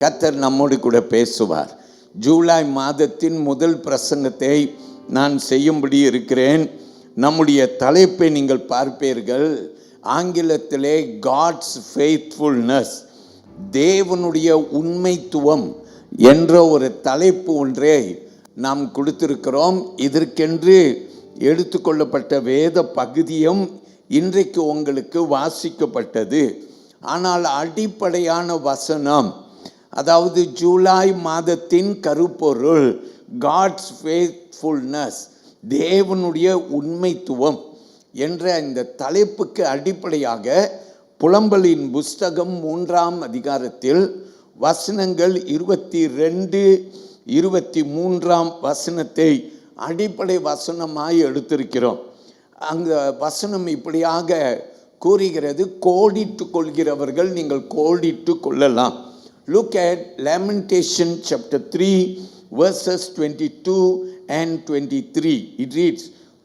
கர்த்தர் நம்மோடு கூட பேசுவார். ஜூலை மாதத்தின் முதல் பிரசங்கத்தை நான் செய்யும்படி இருக்கிறேன். நம்முடைய தலைப்பை நீங்கள் பார்ப்பீர்கள். ஆங்கிலத்திலே காட்ஸ் ஃபெய்த்ஃபுல்னஸ், தேவனுடைய உண்மைத்துவம் என்ற ஒரு தலைப்பு ஒன்றை நாம் கொடுத்திருக்கிறோம். இதற்கென்று எடுத்துக்கொள்ளப்பட்ட வேத பகுதியும் இன்றைக்கு உங்களுக்கு வாசிக்கப்பட்டது. ஆனால் அடிப்படையான வசனம், அதாவது ஜூலை மாதத்தின் கருப்பொருள் காட்ஸ் ஃபெய்த்ஃபுல்னஸ், தேவனுடைய உண்மைத்துவம் என்ற இந்த தலைப்புக்கு அடிப்படையாக புலம்பலின் புஸ்தகம் 3ஆம் அதிகாரத்தில் வசனங்கள் 22, 23ஆம் வசனத்தை அடிப்படை வசனமாய் எடுத்திருக்கிறோம். அந்த வசனம் இப்படியாக கூறுகிறது: கோடிட்டு கொள்கிறவர்கள் நீங்கள் கோடிட்டு கொள்ளலாம். Look at Lamentation chapter 3 verses 22 and 23. It reads,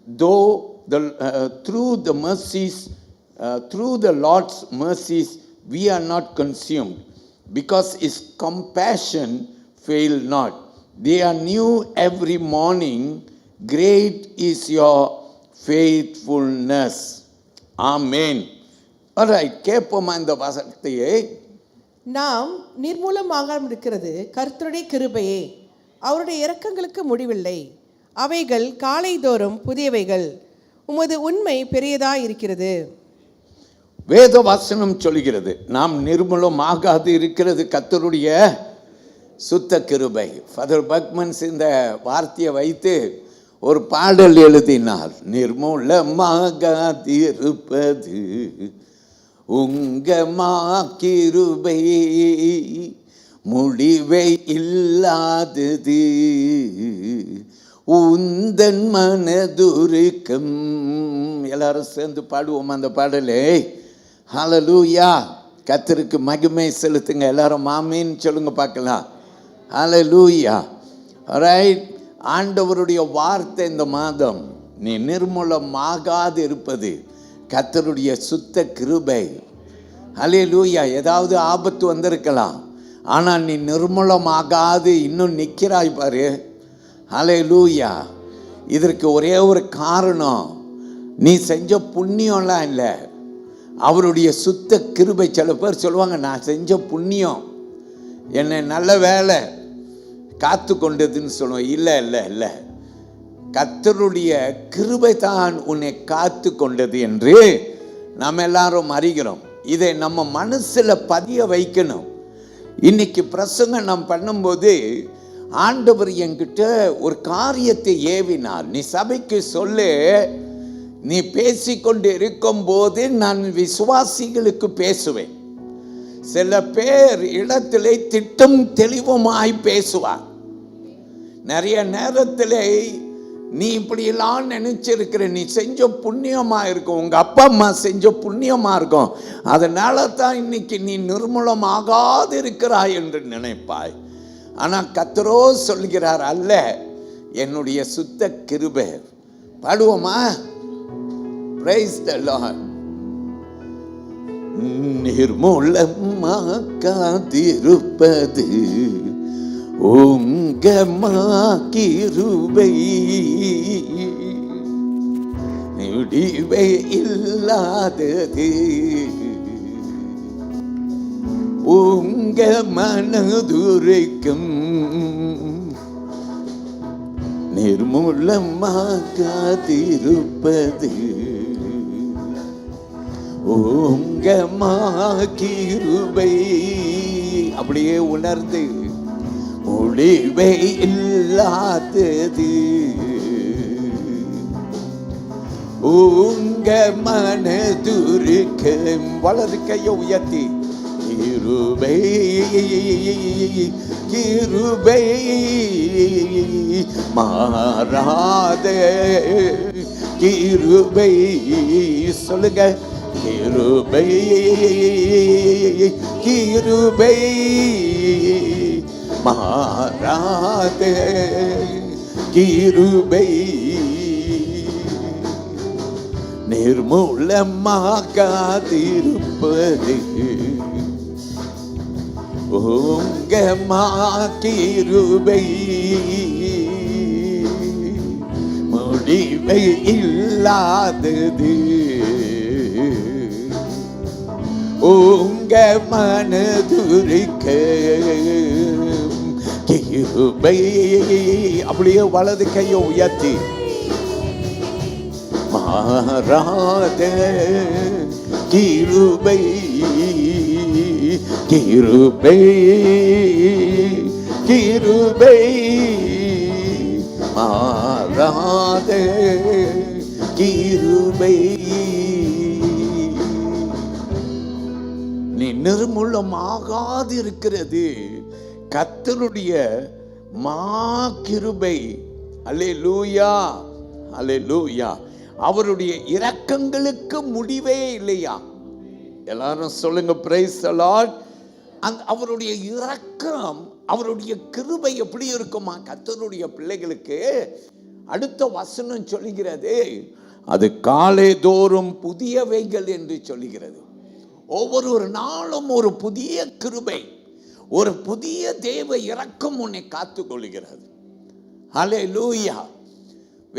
though through the Lord's mercies we are not consumed, because his compassion fail not. They are new every morning. Great is your faithfulness. Amen. All right, கேட்போமா இந்த வசனத்தையே? நாம் நிர்மூலமாக இருக்கிறது கர்த்தருடைய கிருபையே, அவருடைய இரக்கங்களுக்கு முடிவில்லை. அவைகள் காலைதோறும் புதியவைகள், உமது உண்மை பெரியதாய் இருக்கிறது. வேத வசனம் சொல்கிறது நாம் நிர்மூலமாகாது இருக்கிறது கர்த்தருடைய சுத்த கிருபை. ஃபாதர் பக்மன்ஸ் இந்த வார்த்தையை வைத்து ஒரு பாடல் எழுதினார். நிர்மூலமாகாது இருப்பது உங்கமா கிருபை, முடிவை இல்லாதது உந்தன் மனதுருக்கம். எல்லாரும் சேர்ந்து பாடுவோம் அந்த பாடலே. ஹல்லேலூயா, கர்த்தருக்கு மகிமை செலுத்துங்க. எல்லாரும் ஆமென் சொல்லுங்க பார்க்கலாம். ஹல்லேலூயா. ரைட், ஆண்டவருடைய வார்த்தை இந்த மாதம், நீ நிர்மூலமாகாது இருப்பது கர்த்தருடைய சுத்த கிருபை. ஹல்லேலூயா. ஏதாவது ஆபத்து வந்திருக்கலாம், ஆனால் நீ நிர்மூலமாகாது இன்னும் நிற்கிறாய் பாரு. ஹல்லேலூயா. இதற்கு ஒரே ஒரு காரணம், நீ செஞ்ச புண்ணியம்லாம் இல்லை, அவருடைய சுத்த கிருபை. சில பேர் சொல்லுவாங்க, நான் செஞ்ச புண்ணியம் என்னை நல்ல வேலை காத்து கொண்டதுன்னு சொல்லுவேன். இல்லை இல்லை இல்லை, கர்த்தருடைய கிருபை தான் உன்னை காத்து கொண்டது என்று நாம் எல்லாரும் அறிகிறோம். இதை நம்ம மனசில் பதிய வைக்கணும். இன்னைக்கு பிரசங்கம் நாம் பண்ணும்போது ஆண்டவர் என்கிட்ட ஒரு காரியத்தை ஏவினார். நீ சபைக்கு சொல்லு, நீ பேசிக்கொண்டு இருக்கும்போது நான் விசுவாசிகளுக்கு பேசுவேன். சில பேர் இடத்திலே திட்டம் தெளிவுமாய் பேசுவார். நிறைய நேரத்தில் நீ இப்படியெல்லாம் நினைச்சிருக்கிற, நீ செஞ்ச புண்ணியமாக இருக்கும், உங்கள் அப்பா அம்மா செஞ்ச புண்ணியமாக இருக்கும், அதனால தான் இன்னைக்கு நீ நிர்மூலமாகாது இருக்கிறாய் என்று நினைப்பாய். ஆனால் கர்த்தரோ சொல்கிறார், அல்ல, என்னுடைய சுத்த கிருபை. பாடுவோமா? Praise the Lord. நிர்மூலமாகாதிருப்பது உங்கமா கிருபை, முடிவை இல்லாதது உங்க மனதுரைக்கும். நிர்மூலமாகாதிருப்பது உங்கமா கிருபை. அப்படியே உணர்ந்து, முடிவை இல்லாதது உங்க மனதுருக்கம். வலது கையை உயர்த்தி, கிருபை கிருபை மாறாத கிருபை. சொல்லுங்க, கிருபை கிருபை மாறாத கிருபை. நிர்மூலமாகாதிருப்பது உங்க கிருபை முடிவை இல்லாதது, உங்க மனதுருக்க கிருபை. அப்படியே வலது கையை உயர்த்தி, மாறாத கிருபை கிருபை கிருபை, மாறாத கிருபை. நீ நிர்மூலமாகாது இருக்கிறது கர்த்தருடைய மா கிருபை. அல்லேலூயா, அல்லேலூயா. அவருடைய இரக்கங்களுக்கு முடிவே இல்லையா? எல்லாரும் சொல்லுங்க, பிரைஸ் தி லார்ட். அவருடைய இரக்கம், அவருடைய கிருபை எப்படி இருக்குமா கர்த்தருடைய பிள்ளைகளுக்கு? அடுத்த வசனம் சொல்லுகிறது, அது காலை தோறும் புதியவைகள் என்று சொல்லுகிறது. ஒவ்வொரு நாளும் ஒரு புதிய கிருபை, ஒரு புதிய தேவ இரக்கம் உன்னை காத்துக் கொள்கிறது. ஹல்லேலூயா.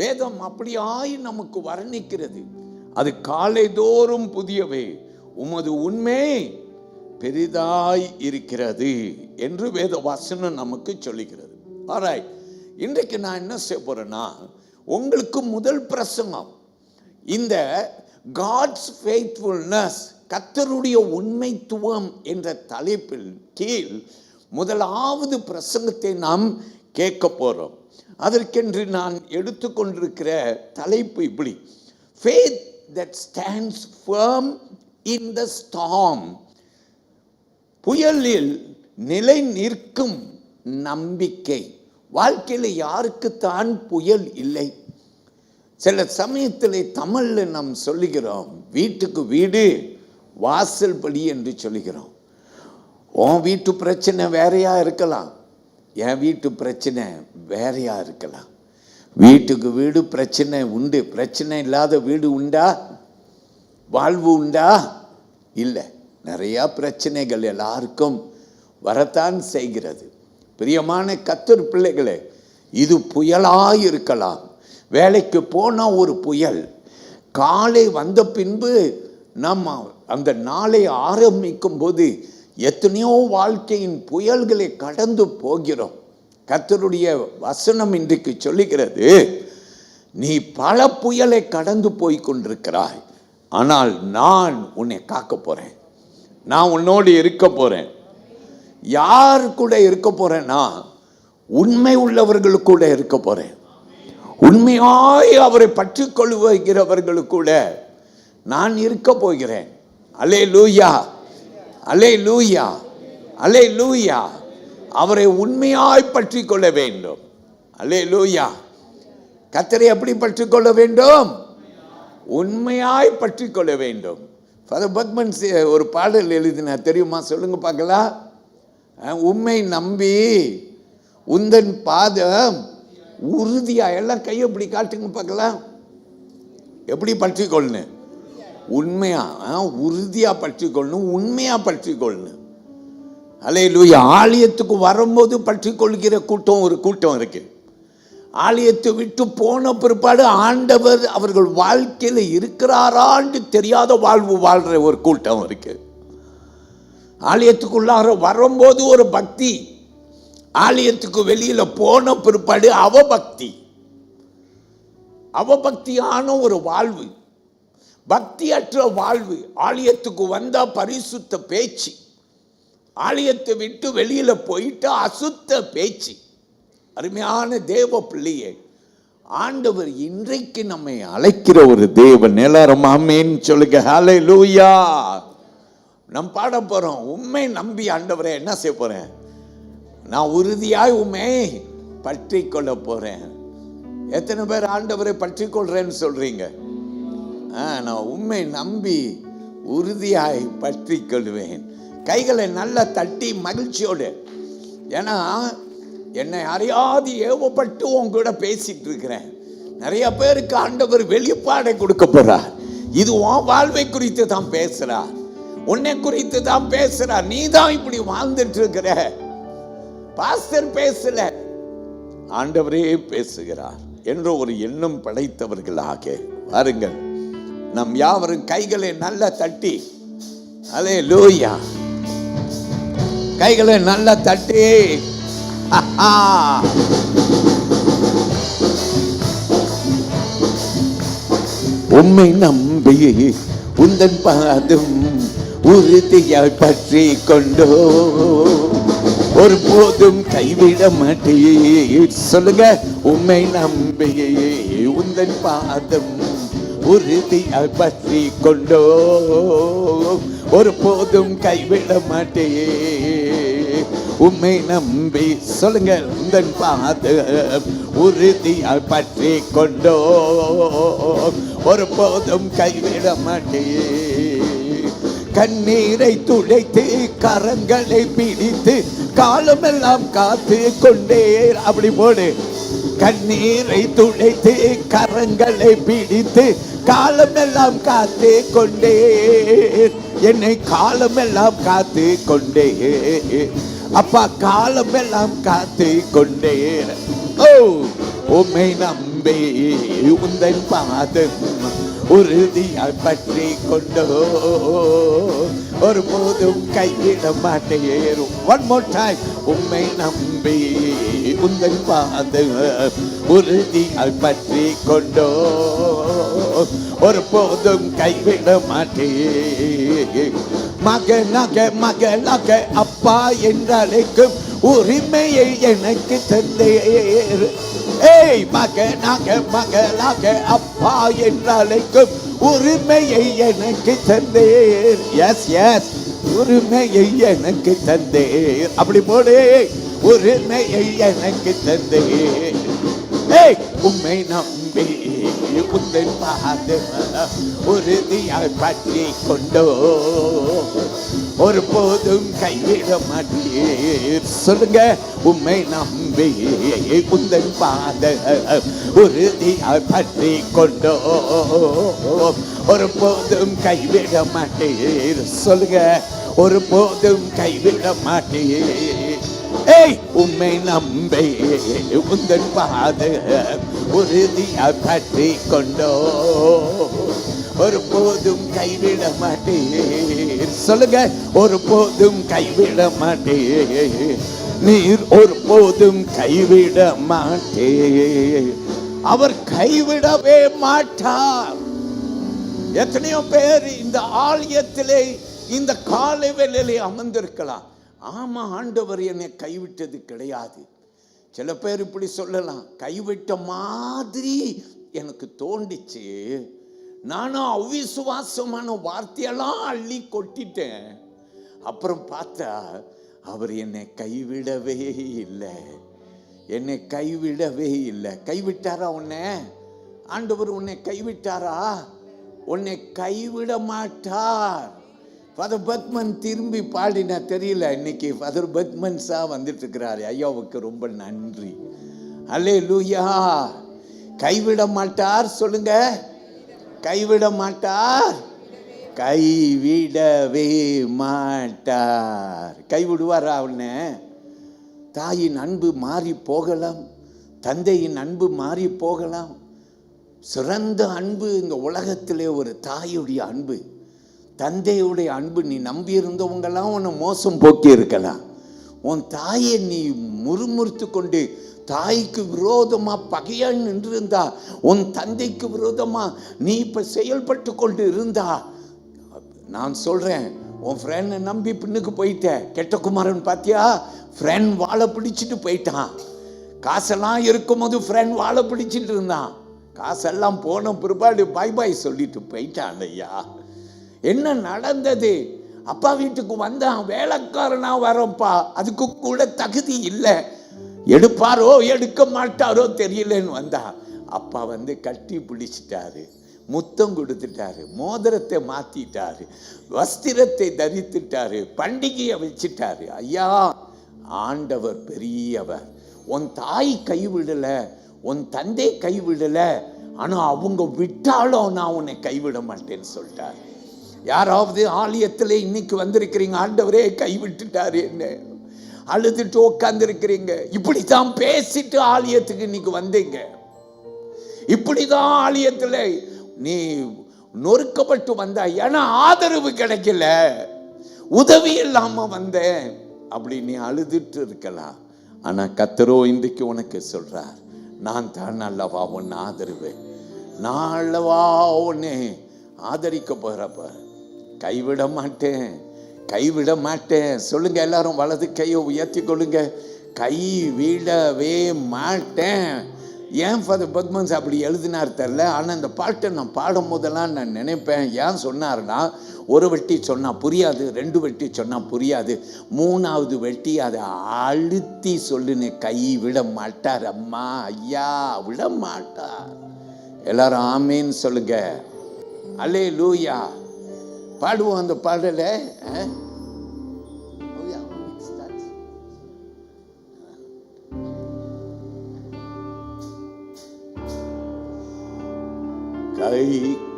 வேதம் அப்படியாய் நமக்கு வர்ணிக்கிறது. அது காலை தோறும் புதியவை, உமது உண்மை பெரிதாய் இருக்கிறது என்று வேத வசனம் நமக்கு சொல்லுகிறது. ஆல்ரைட், இன்றைக்கு நான் என்ன செய்ய போறேன்னா, உங்களுக்கு முதல் பிரசங்கம் இந்த காட்ஸ் ஃபெய்த்ஃபுல்னஸ், கர்த்தருடைய உண்மைத்துவம் என்ற தலைப்பில் கீழ் முதலாவது பிரசங்கத்தை நாம் கேட்க போறோம். அதற்கென்று நான் எடுத்துக்கொண்டிருக்கிற தலைப்பு இப்படி: faith that stands firm in the storm. புயலில் நிலை நிற்கும் நம்பிக்கை. வாழ்க்கையில் யாருக்குத்தான் புயல் இல்லை? சில சமயத்தில் தமிழ்ல நாம் சொல்லுகிறோம், வீட்டுக்கு வீடு வாசல் படி என்று சொல்லுகிறோம். உன் வீட்டு பிரச்சனை வேறையா இருக்கலாம், என் வீட்டு பிரச்சனை வேறையா இருக்கலாம். வீட்டுக்கு வீடு பிரச்சனை உண்டு. பிரச்சனை இல்லாத வீடு உண்டா? வாழ்வு உண்டா? இல்லை. நிறைய பிரச்சனைகள் எல்லாருக்கும் வரத்தான் செய்கிறது. பிரியமான கர்த்தர் பிள்ளைகளே, இது புயலாய் இருக்கலாம். வேலைக்கு போனால் ஒரு புயல், காலை வந்த பின்பு நம்ம அந்த நாளை ஆரம்பிக்கும் போது எத்தனையோ வாழ்க்கையின் புயல்களை கடந்து போகிறோம். கர்த்தருடைய வசனம் இன்றைக்கு சொல்லுகிறது, நீ பல புயலை கடந்து போய் கொண்டிருக்கிறாய், ஆனால் நான் உன்னை காக்க போறேன், நான் உன்னோடு இருக்க போறேன். யார் கூட இருக்க போறேன்னா, உண்மை உள்ளவர்கள் கூட இருக்க போறேன். உண்மையாய் அவரை பற்றி கொள்ளுகிறவர்களுக்கு கூட நான் இருக்க போகிறேன். அல்லேலூயா, அல்லேலூயா, அல்லேலூயா. அவரை உண்மையாய் பற்றி கொள்ள வேண்டும். அல்லேலூயா. கர்த்தரை எப்படி பற்றி கொள்ள வேண்டும்? உண்மையாய் பற்றி கொள்ள வேண்டும். ஃபாதர் பக்மன் ஒரு பாடல் எழுதினா தெரியுமா? சொல்லுங்க பார்க்கலாம். உண்மை நம்பி உந்தன் பாதம் உறுதியா. எல்லாம் கையை எப்படி காட்டுங்க பார்க்கலாம். எப்படி பற்றி கொள்ளணும்? உண்மையா, உறுதியா பற்றி கொள்ளணும், உண்மையா பற்றி கொள்ளணும். அல்லேலூயா. ஆலயத்துக்கு வரும்போது பற்றி கொள்கிற கூட்டம் ஒரு கூட்டம் இருக்கு. ஆலயத்தை விட்டு போன பிற்பாடு ஆண்டவர் அவர்கள் வாழ்க்கையில் இருக்கிறாரான்னு தெரியாத வாழ்வு வாழ்ற ஒரு கூட்டம் இருக்கு. ஆலயத்துக்குள்ளார வரும்போது ஒரு பக்தி, ஆலயத்துக்கு வெளியில போன பிற்பாடு அவபக்தி, அவபக்தியான ஒரு வாழ்வு, பக்தியற்ற வாழ்வு. ஆலயத்துக்கு வந்தா பரிசுத்த பேச்சு, ஆலயத்தை விட்டு வெளியில போயிட்டு அசுத்த பேச்சு. அருமையான தேவ பிள்ளையே, ஆண்டவர் இன்றைக்கு நம்மை அழைக்கிற ஒரு தேவன். எல்லாரும் ஆமென் சொல்லுங்க. ஹல்லேலூயா. நம்ம பாட போறோம், உண்மை நம்பி ஆண்டவரை என்ன செய்ய போறேன்? நான் உறுதியாய் உண்மை பற்றி கொள்ள போறேன். எத்தனை பேர் ஆண்டவரை பற்றி கொள்றேன்னு சொல்றீங்க? நான் உண்மை நம்பி உறுதியாய் பற்றி கொள்வேன். கைகளை நல்லா தட்டி மகிழ்ச்சியோடு. ஏன்னா என்னை அறியாது ஏவப்பட்டு உங்கூட பேசிட்டு இருக்கிறேன். நிறைய பேருக்கு ஆண்டவர் வெளிப்பாடை கொடுக்க போறார். இது உன் வாழ்வை குறித்து தான் பேசுறார். உன்னை குறித்து தான் பேசுறார். நீ தான் இப்படி வாழ்ந்துட்டு இருக்கிற. பாஸ்டர் பேசல, ஆண்டவரே பேசுகிறார் என்ற ஒரு எண்ணம் படைத்தவர்களாக வாருங்கள். நம் யாவரும் கைகளை நல்லா தட்டி, அல்லேலூயா, கைகளை நல்லா தட்டி, உம்மை நம்பி உந்தன் பாதம் உறுதியாய் பற்றி கொண்டோ, ஒரு போதும் கைவிட மாட்டேன். சொல்லுங்க, உம்மை நம்பி உந்தன் பாதம் உறுதியாய் பற்றி கொண்டோ, ஒரு போதும் கைவிட மாட்டேன். உம்மை நம்பி, சொல்லுங்க, உந்தன் பாதம் உறுதியாய் பற்றி கொண்டோ, ஒரு போதும் கைவிட மாட்டேன். கண்ணீரை துடைத்து கரங்களை பிடித்து காலமெல்லாம் காத்து கொண்டே. அப்படி போடு. கண்ணீரை துடைத்து கரங்களை பிடித்து காலமெல்லாம் காத்து கொண்டே, என்னை காலமெல்லாம் காத்து கொண்டே. அப்பா, காலமெல்லாம் காத்து கொண்டே. ஓ, உம்மை நம்பி உந்தன் பாதம் உறுதியாய் பற்றி கொண்டோ, ஒரு போதும் கைவிட மாட்டேன். One more time. உம்மை நம்பி உந்தன் பாதம் உறுதியாய் பற்றி கொண்டோ, ஒரு போதும் கைவிட மாட்டேன். மகனாக மகளாக அப்பா என்றழைக்கும் உரிமையை எனக்கு தந்தேர். ஏய், மகனாக மகளாக அப்பா என்றழைக்கும் உரிமையை எனக்கு தந்தேர். எஸ் எஸ், உரிமையை எனக்கு தந்தேர். அப்படி போடு. உரிமையை எனக்கு தந்தேர். ஏய், உம்மை நம்பி உந்தன் பாதம் உறுதியாய் பற்றி கொண்டோ, ஒரு போதும் கைவிட மாட்டேன். சொல்லுங்க, உம்மை நம்பி உந்தன் பாதம் உறுதியாய் பற்றி கொண்டோ, ஒரு போதும் கைவிட மாட்டேன். சொல்லுங்க, ஒரு போதும் கைவிட மாட்டேன். ஏய், உம்மை நம்பி உந்தன் பாதம் உறுதியாய் பற்றி கொண்டோ, ஒரு போதும் கைவிட மாட்டேன். சொல்லுங்க, ஒரு போதும் கைவிட மாட்டேன். நீர் ஒரு போதும் கைவிட மாட்டேன். அவர் கைவிடவே மாட்டார். எத்தனையோ பேர் இந்த ஆலயத்திலே இந்த காலை வேளையிலே அமர்ந்திருக்கலாம். ஆமா, ஆண்டவர் என்னை கைவிட்டது கிடையாது. சில பேர் இப்படி சொல்லலாம், கைவிட்ட மாதிரி எனக்கு தோண்டிச்சு, நானும் அவிசுவாசமான வார்த்தையெல்லாம் அள்ளி கொட்டிட்டேன். அப்புறம் பார்த்தா அவர் என்னை கைவிடவே இல்லை, என்னை கைவிடவே இல்லை. கைவிட்டாரா உன்னை? ஆண்டவர் உன்னை கைவிட்டாரா? உன்னை கைவிட மாட்டார். ஃபாதர் பத்மன் திரும்பி பாடினா தெரியல, இன்னைக்கு ஃபாதர் பத்மன் சா வந்துட்டு இருக்கிறாரு. ஐயாவுக்கு ரொம்ப நன்றி. அல்லேலூயா. கைவிட மாட்டார். சொல்லுங்க, கைவிட மாட்டார், கைவிடவே மாட்டார். கைவிடுவாரா அவனை? தாயின் அன்பு மாறி போகலாம், தந்தையின் அன்பு மாறி போகலாம். சிறந்த அன்பு இந்த உலகத்திலே ஒரு தாயுடைய அன்பு, தந்தையுடைய அன்பு. நீ நம்பி இருந்தவங்கெல்லாம் உன்னை மோசம் போக்கி இருக்கலாம். உன் தாயை நீ முறுமுறுத்து கொண்டு தாய்க்கு விரோதமா பகையா நின்றிருந்தா, உன் தந்தைக்கு விரோதமா நீ இப்ப செயல்பட்டு கொண்டு இருந்தா, நான் சொல்றேன், உன் ஃப்ரெண்டை நம்பி பின்னுக்கு போயிட்ட. கெட்ட குமாரன் பாத்தியா, ஃப்ரெண்ட் வாழை பிடிச்சிட்டு போயிட்டான். காசெல்லாம் இருக்கும்போது ஃப்ரெண்ட் வாழை பிடிச்சிட்டு இருந்தான். காசெல்லாம் போன பிற்பாடு பாய் பாய் சொல்லிட்டு போயிட்டான். ஐயா, என்ன நடந்தது? அப்பா வீட்டுக்கு வந்தான், வேலைக்காரனா வரப்பா, அதுக்கு கூட தகுதி இல்லை, எடுப்பாரோ எடுக்க மாட்டாரோ தெரியலன்னு வந்தா. அப்பா வந்து கட்டி பிடிச்சிட்டாரு, முத்தம் கொடுத்துட்டாரு, மோதிரத்தை மாத்திட்டாரு, வஸ்திரத்தை தரித்துட்டாரு, பண்டிகையை வச்சுட்டாரு. ஐயா, ஆண்டவர் பெரியவர். உன் தாய் கைவிடல, உன் தந்தை கைவிடல, ஆனா அவங்க விட்டாலும் நான் உன்னை கைவிட மாட்டேன்னு சொல்லிட்டாரு. யாராவது ஆலயத்தில் இன்னைக்கு வந்திருக்கிறீங்க, ஆண்டவரே கைவிட்டுட்டாரு என்ன, அழுதுட்டு உட்கார்ந்துருக்கிறீங்க. இப்படித்தான் பேசிட்டு ஆலயத்துக்கு இன்னைக்கு வந்தீங்க. இப்படிதான் ஆலயத்தில் நீ நொறுக்கப்பட்டு வந்த, ஏன்னா ஆதரவு கிடைக்கல, உதவி இல்லாம வந்தேன் அப்படி நீ அழுதுட்டு இருக்கலாம். ஆனா கர்த்தரோ இன்றைக்கு உனக்கு சொல்றார், நான் தான் அல்லவா உன்னை ஆதரிவேன், நான் அல்லவா உன்னை ஆதரிக்க போறப்ப, கைவிட மாட்டேன், கைவிட மாட்டேன். சொல்லுங்க எல்லாரும், வலது கையை உயர்த்தி கொள்ளுங்க. கைவிடவே மாட்டேன். ஏன் ஃபாதர் பத்மன்ஸ் அப்படி எழுதினார் தெரில. ஆனால் இந்த பாட்டை நான் பாடும் போதெல்லாம் நான் நினைப்பேன், ஏன் சொன்னார்னா, ஒரு வெட்டி சொன்னால் புரியாது, 2 வெட்டி சொன்னால் புரியாது, 3வது வெட்டி அதை அழுத்தி சொல்லுன்னு, கை விட மாட்டார் அம்மா, ஐயா விட மாட்டார். எல்லாரும் ஆமேன்னு சொல்லுங்க. அல்லேலூயா. பாடுவோம் அந்த பாடலை.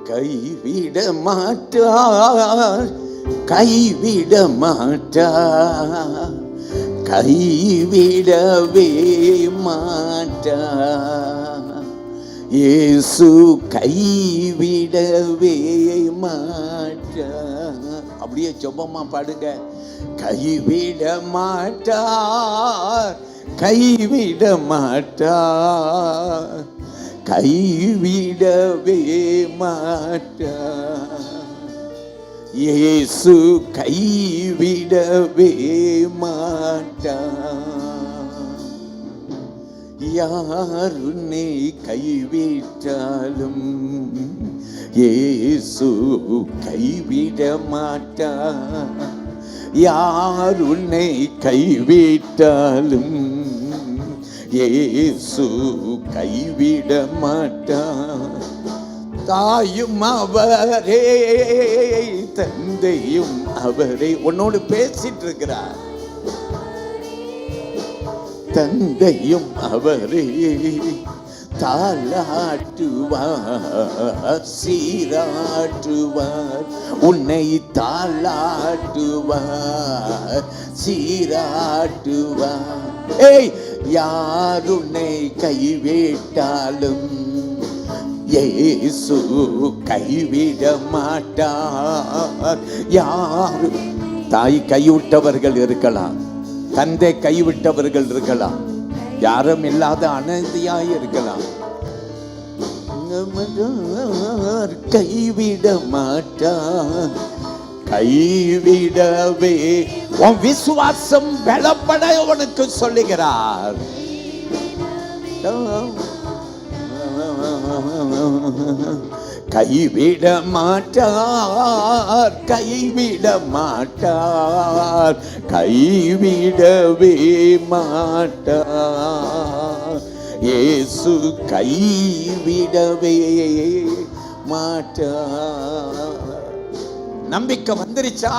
கைவிட மாட்டார், கைவிட மாட்டார், கைவிடவே மாட்டார். இயேசு கைவிடவே மாட்டார். அப்படியே ஜெபமா பாடுங்க. கைவிட மாட்டார், கைவிட மாட்டார், கைவிடவே மாட்டார். இயேசு கைவிடவே மாட்டார். யார் உன்னை கைவிட்டாலும் இயேசு கைவிட மாட்டார். யார் உன்னை கைவிட்டாலும் இயேசு கைவிட மாட்டார். தாயும் அவரே, தந்தையும் அவரே. உன்னோடு பேசிட்டு இருக்கிறார். தந்தையும் அவரே, தாளாட்டுவார், சீராட்டுவார், உன்னை தாளாட்டுவார், சீராட்டுவார். ஏய், யார் உன்னை கைவிட்டாலும் இயேசு கைவிட மாட்டார். யாரு தாய் கைவிட்டவர்கள் இருக்கலாம், தந்தை கைவிட்டவர்கள் இருக்கலாம், யாரும் இல்லாத அனாதையாய் இருக்கலாம். கைவிட மாட்டார், கைவிடவே. உன் விசுவாசம் பலப்பட உனக்கு சொல்லுகிறார். கைவிட மாட்டார், கைவிட மாட்டார், கைவிடவே மாட்டார். இயேசு கைவிடவே மாட்டார். நம்பிக்கை வந்துருச்சா?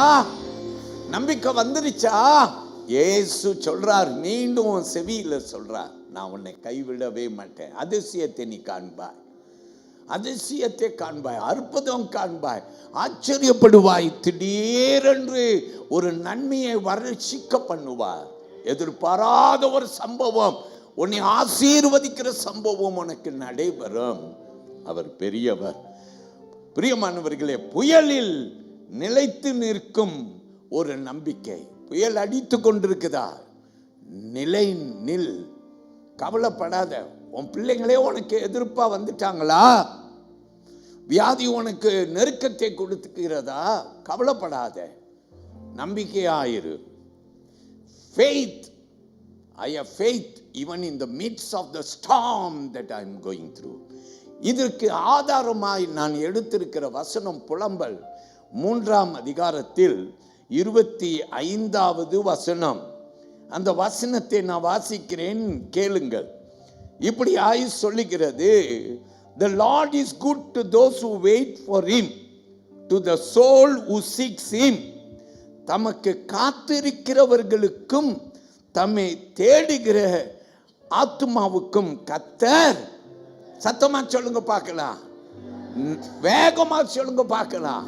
நம்பிக்கை வந்துருச்சா? இயேசு சொல்றார், மீண்டும் செவியில சொல்றார், நான் உன்னை கைவிடவே மாட்டேன். அதிசயத்தை நீ காண்பாய், அதிசயத்தை காண்பாய், அற்புதம் காண்பாய், ஆச்சரியப்படுவாய். திடீரென்று ஒரு நன்மையை வர்ஷிக்க பண்ணுவார். எதிர்பாராத ஒரு சம்பவம், உன்னை ஆசீர்வதிக்கிற சம்பவம் உனக்கு நடைபெறும். அவர் பெரியவர். பிரியமானவர்களே, புயலில் நிலைத்து நிற்கும் ஒரு நம்பிக்கை. புயல் அடித்து கொண்டிருக்குதா? நிலை நில், கவலைப்படாத. உன் பிள்ளைங்களே உனக்கு எதிர்ப்பா வந்துட்டாங்களா? வியாதி உனக்கு நெருக்கத்தை கொடுத்துக்கிறதா? கவலைப்படாத, நம்பிக்கையாயிரு. Faith, I have faith even in the midst of the storm that I am going through. இதற்கு ஆதாரமாய் நான் எடுத்திருக்கிற வசனம் புலம்பல் 3ஆம் அதிகாரத்தில் 25வது வசனம். அந்த வசனத்தை நான் வாசிக்கிறேன், கேளுங்கள். இப்படி ஆய் சொல்லுகிறது, The Lord is good to those who wait for him, to the soul who seeks him. தமக்கு காத்திருக்கிறவர்களுக்கும் தம்மை தேடுகிற ஆத்துமாவுக்கும் கர்த்தர். சத்தமா சொல்லுங்க பார்க்கலாம், வேகமா சொல்லுங்க பார்க்கலாம்.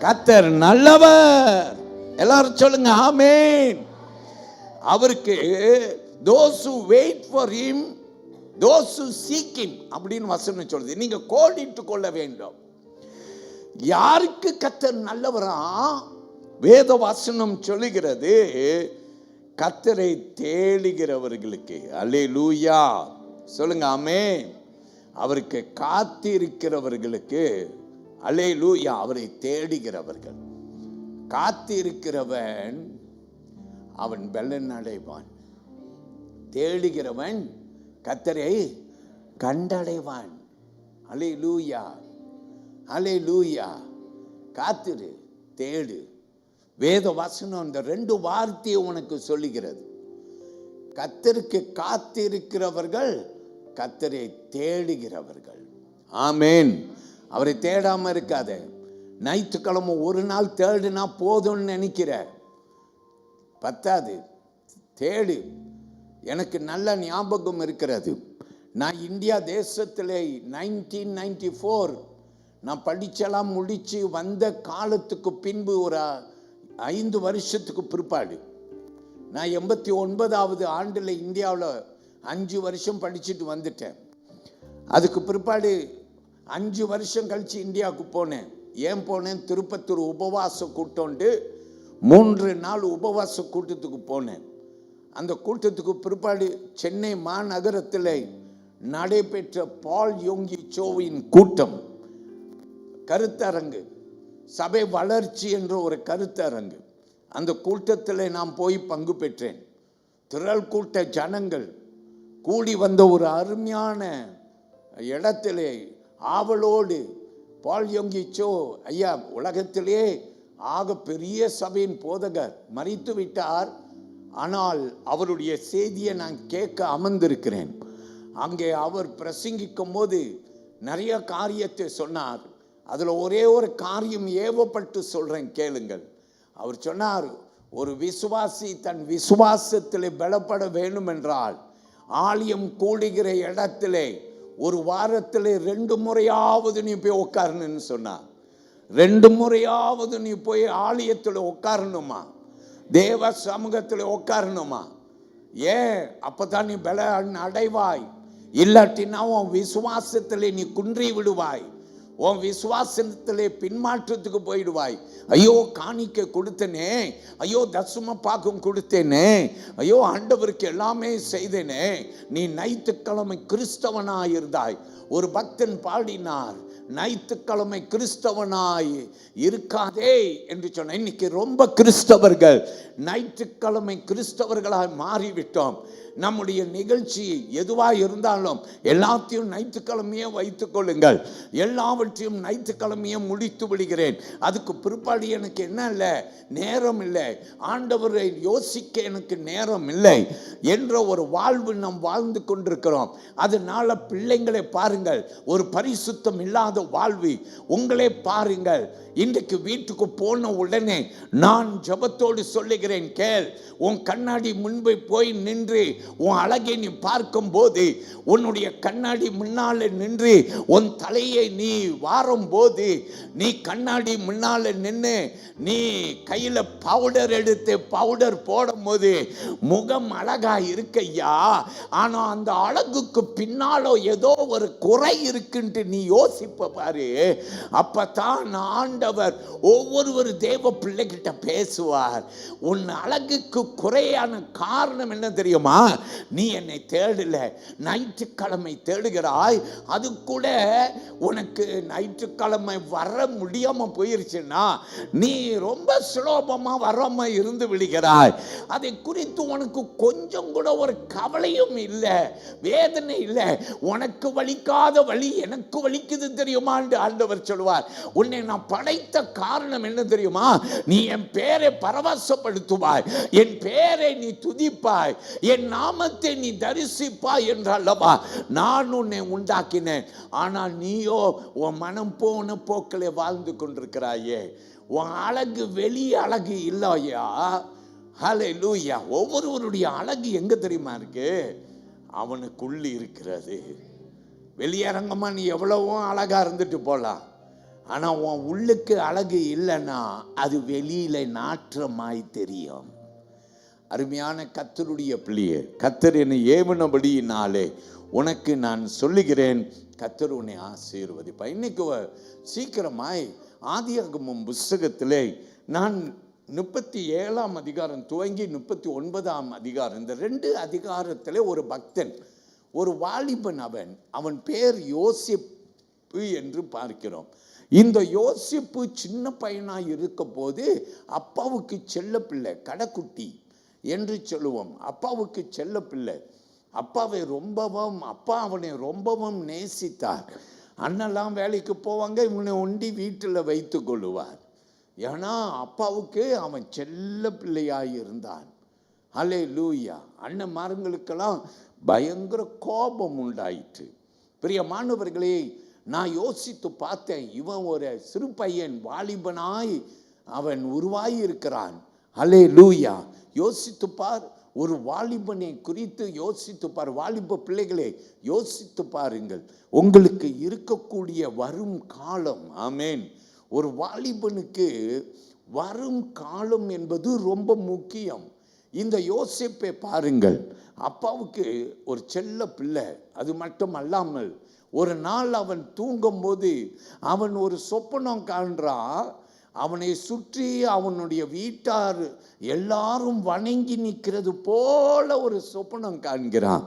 கர்த்தர் நல்லவர். எல்லாரும் சொல்லுங்க ஆமென். அவருக்கு those who wait for him, those who seek him அப்படின்னு வசனம் சொல்லுது. நீங்க கோடிட்டு கொள்ள வேண்டும். யாருக்கு கர்த்தர் நல்லவரா? வேத வசனம் சொல்லுகிறது கர்த்தரை தேடுகிறவர்களுக்கு. அல்லேலூயா சொல்லுங்க ஆமென். அவருக்கு காத்திருக்கிறவர்களுக்கு. அல்லேலூயா. அவரை தேடுகிறவர்கள். காத்திருக்கிறவன் அவன் பலன் அடைவான். தேடுகிறவன் கர்த்தரை கண்டடைவான். அல்லேலூயா அல்லேலூயா. காத்திரு, தேடு. வேத வசனம் இந்த ரெண்டு வார்த்தையை உனக்கு சொல்லுகிறது. கர்த்தருக்கு காத்திருக்கிறவர்கள், கர்த்தரை தேடுகிறவர்கள். ஆமென். அவரை தேடாம இருக்காத. ஞாயிற்றுக்கிழமை ஒரு நாள் தேடுனா போதும்னு நினைக்கிற, பத்தாது. தேடு. எனக்கு நல்ல ஞாபகம் இருக்கிறது. நான் இந்தியா தேசத்தில் 1994 நான் படிச்செல்லாம் முடிச்சு வந்த காலத்துக்கு பின்பு ஒரு 5 வருஷத்துக்கு பிற்பாடு நான் 89வது ஆண்டில் இந்தியாவில் 5 வருஷம் படிச்சுட்டு வந்துட்டேன். அதுக்கு பிற்பாடு 5 வருஷம் கழிச்சு இந்தியாவுக்கு போனேன். ஏன் போனேன்? திருப்பத்தூர் உபவாச கூட்டோண்டு 3 நாள் உபவாச கூட்டத்துக்கு போனேன். அந்த கூட்டத்துக்கு பிற்பாடு சென்னை மாநகரத்தில் நடைபெற்ற பால் யோங்கி சோவின் கூட்டம், கருத்தரங்கு, சபை வளர்ச்சி என்ற ஒரு கருத்தரங்கு. அந்த கூட்டத்தில் நான் போய் பங்கு பெற்றேன். திரள் கூட்ட ஜனங்கள் கூடி வந்த ஒரு அருமையான இடத்திலே ஆவலோடு பால் யோங்கி சோ ஐயா, உலகத்திலே ஆக பெரிய சபையின் போதகர், மரித்து விட்டார். ஆனால் அவருடைய செய்தியை நான் கேட்க அமர்ந்திருக்கிறேன். அங்கே அவர் பிரசங்கிக்கும் போது நிறைய காரியத்தை சொன்னார். அதில் ஒரே ஒரு காரியம் ஏவப்பட்டு சொல்கிறேன், கேளுங்கள். அவர் சொன்னார், ஒரு விசுவாசி தன் விசுவாசத்தில் பலப்பட வேண்டும் என்றால் ஆலயம் கூடுகிற இடத்திலே ஒரு வாரத்தில் 2 முறையாவது நீ போய் உட்காரணுன்னு சொன்னார். 2 முறையாவது நீ போய் ஆலயத்தில் உட்காரணுமா, தேவ சமூகத்தில் உட்காரணுமா. ஏன்? அப்பதான் நீ பலன் அடைவாய். இல்லாட்டினா உன் விசுவாசத்திலே நீ குன்றி விடுவாய். உன் விசுவாசத்திலே பின்மாற்றத்துக்கு போயிடுவாய். ஐயோ காணிக்கை கொடுத்தனே, ஐயோ தசம பாகம் கொடுத்தேனே, ஐயோ ஆண்டவருக்கு எல்லாமே செய்தேனே. நீ ஞாயிற்றுக்கிழமை கிறிஸ்தவனாய் இருந்தாய். ஒரு பக்தன் பாடினார், ஞாயிற்றுக்கிழமை கிறிஸ்தவனாய் இருக்காதே என்று சொன்ன. இன்னைக்கு ரொம்ப கிறிஸ்தவர்கள் ஞாயிற்றுக்கிழமை கிறிஸ்தவர்களாய் மாறிவிட்டோம். நம்முடைய நிகழ்ச்சி எதுவாக இருந்தாலும் எல்லாத்தையும் ஞாயிற்றுக்கிழமையே வைத்துக் கொள்ளுங்கள். எல்லாவற்றையும் ஞாயிற்றுக்கிழமையே முடித்து விடுகிறேன். அதுக்கு பிற்பாடு எனக்கு என்ன இல்லை, நேரம் இல்லை, ஆண்டவரை யோசிக்க எனக்கு நேரம் இல்லை என்ற ஒரு வாழ்வு நாம் வாழ்ந்து கொண்டிருக்கிறோம். அதனால பிள்ளைங்களை பாருங்கள், ஒரு பரிசுத்தம் இல்லாத வாழ்வு. உங்களே பாருங்கள். இன்றைக்கு வீட்டுக்கு போன உடனே நான் ஜெபத்தோடு சொல்லுகிறேன், கேள். உன் கண்ணாடி முன்பே போய் நின்று உன் அழகை நீ பார்க்கும் போது, உன்னுடைய கண்ணாடி முன்னால நின்று உன் தலையை நீ வாரும் போது, நீ கண்ணாடி முன்னால நின்று நீ கையில பவுடர் எடுத்து பவுடர் போடும் போது முகம் அழகா இருக்கையா. ஆனா அந்த அழகுக்கு பின்னாலோ ஏதோ ஒரு குறை இருக்குன்ட்டு நீ யோசிப்ப பாரு. அப்பதான் ஆண்டவர் ஒவ்வொரு தேவ பிள்ளைகிட்ட பேசுவார். உன் அழகுக்கு குறையான காரணம் என்ன தெரியுமா? நீ என்னை தேடல, ஞாயிற்றுக்கிழமை தேடுகிறாய். அது கூட உனக்கு ஞாயிற்றுக்கிழமை வர முடியாம போயிருச்சுன்னா நீ ரொம்ப சுலபமா வராம இருந்து விடுகிறாய். அதை குறித்து உனக்கு கொஞ்சம் கூட ஒரு கவலையும் இல்லை, வேதனை இல்லை. உனக்கு வலிக்காத வலி எனக்கு வலிக்குது தெரியுமா என்று ஆண்டவர் சொல்வார். உன்னை நான் படைத்த காரணம் என்ன தெரியுமா? நீ என் பேரை பரவசப்படுத்துவாய், என் பேரை நீ துதிப்பாய், என் நாமத்தை நீ தரிசிப்பாய் என்றல்லவா நான் உன்னை உண்டாக்கினேன். ஆனால் நீயோ உன் மனம் போன போக்கிலே வாழ்ந்து கொண்டிருக்கிறாயே. உன் அழகு வெளி அழகு இல்லையா? ஹல்லேலூயா. ஒவ்வொருவருடைய அழகு எங்க தெரியுமா இருக்கு? அவனுக்குள்ளே இருக்கிறது. வெளியரங்கமா நீ எவ்வளவோ அழகா இருந்துட்டு போலாம். ஆனால் உன் உள்ளுக்கு அழகு இல்லைன்னா அது வெளியில நாற்றமாய் தெரியும். அருமையான கர்த்தருடைய பிள்ளையே, கர்த்தர் என்னை ஏவனபடியினாலே உனக்கு நான் சொல்லுகிறேன், கர்த்தர் உன்னை ஆசீர்வதிப்பார். இன்னைக்கு சீக்கிரமாய் ஆதியாகமம் புஸ்தகத்திலே நான் 37ஆம் அதிகாரம் துவங்கி 39ஆம் அதிகாரம், இந்த 2 அதிகாரத்திலே ஒரு பக்தன், ஒரு வாலிபன், அவன் பேர் யோசேப்பு என்று பார்க்கிறோம். இந்த யோசேப்பு சின்ன பையனாய் இருக்க போது அப்பாவுக்கு செல்ல பிள்ளை, கடைக்குட்டி என்று சொல்லுவோம். அப்பாவுக்கு செல்ல பிள்ளை. அப்பா அவனை ரொம்பவும் நேசித்தார். அண்ணெல்லாம் வேலைக்கு போவாங்க, இவனை ஒண்டி வீட்டில் வைத்து கொள்ளுவார். ஏன்னா அப்பாவுக்கு அவன் செல்ல பிள்ளையாய் இருந்தான். அல்லேலூயா. அண்ணன்மார்களுக்கெல்லாம் பயங்கர கோபம் உண்டாயிற்று. பிரியமானவர்களே, நான் யோசித்து பார்த்தேன், இவன் ஒரு சிறு பையன், வாலிபனாய் அவன் உருவாகி இருக்கிறான். அல்லேலூயா. யோசித்து பார், ஒரு வாலிபனை குறித்து யோசித்து பார். வாலிப பிள்ளைகளே, யோசித்து பாருங்கள், உங்களுக்கு இருக்கக்கூடிய வரும் காலம். ஆமேன். ஒரு வாலிபனுக்கு வரும் காலம் என்பது ரொம்ப முக்கியம். இந்த யோசேப்பை பாருங்கள், அப்பாவுக்கு ஒரு செல்ல பிள்ளை. அது மட்டும் அல்லாமல் ஒரு நாள் அவன் தூங்கும்போது அவன் ஒரு சொப்பனம் காண்றான். அவனை சுற்றி அவனுடைய வீட்டார் எல்லாரும் வணங்கி நிற்கிறது போல ஒரு சொப்பனம் காண்கிறான்.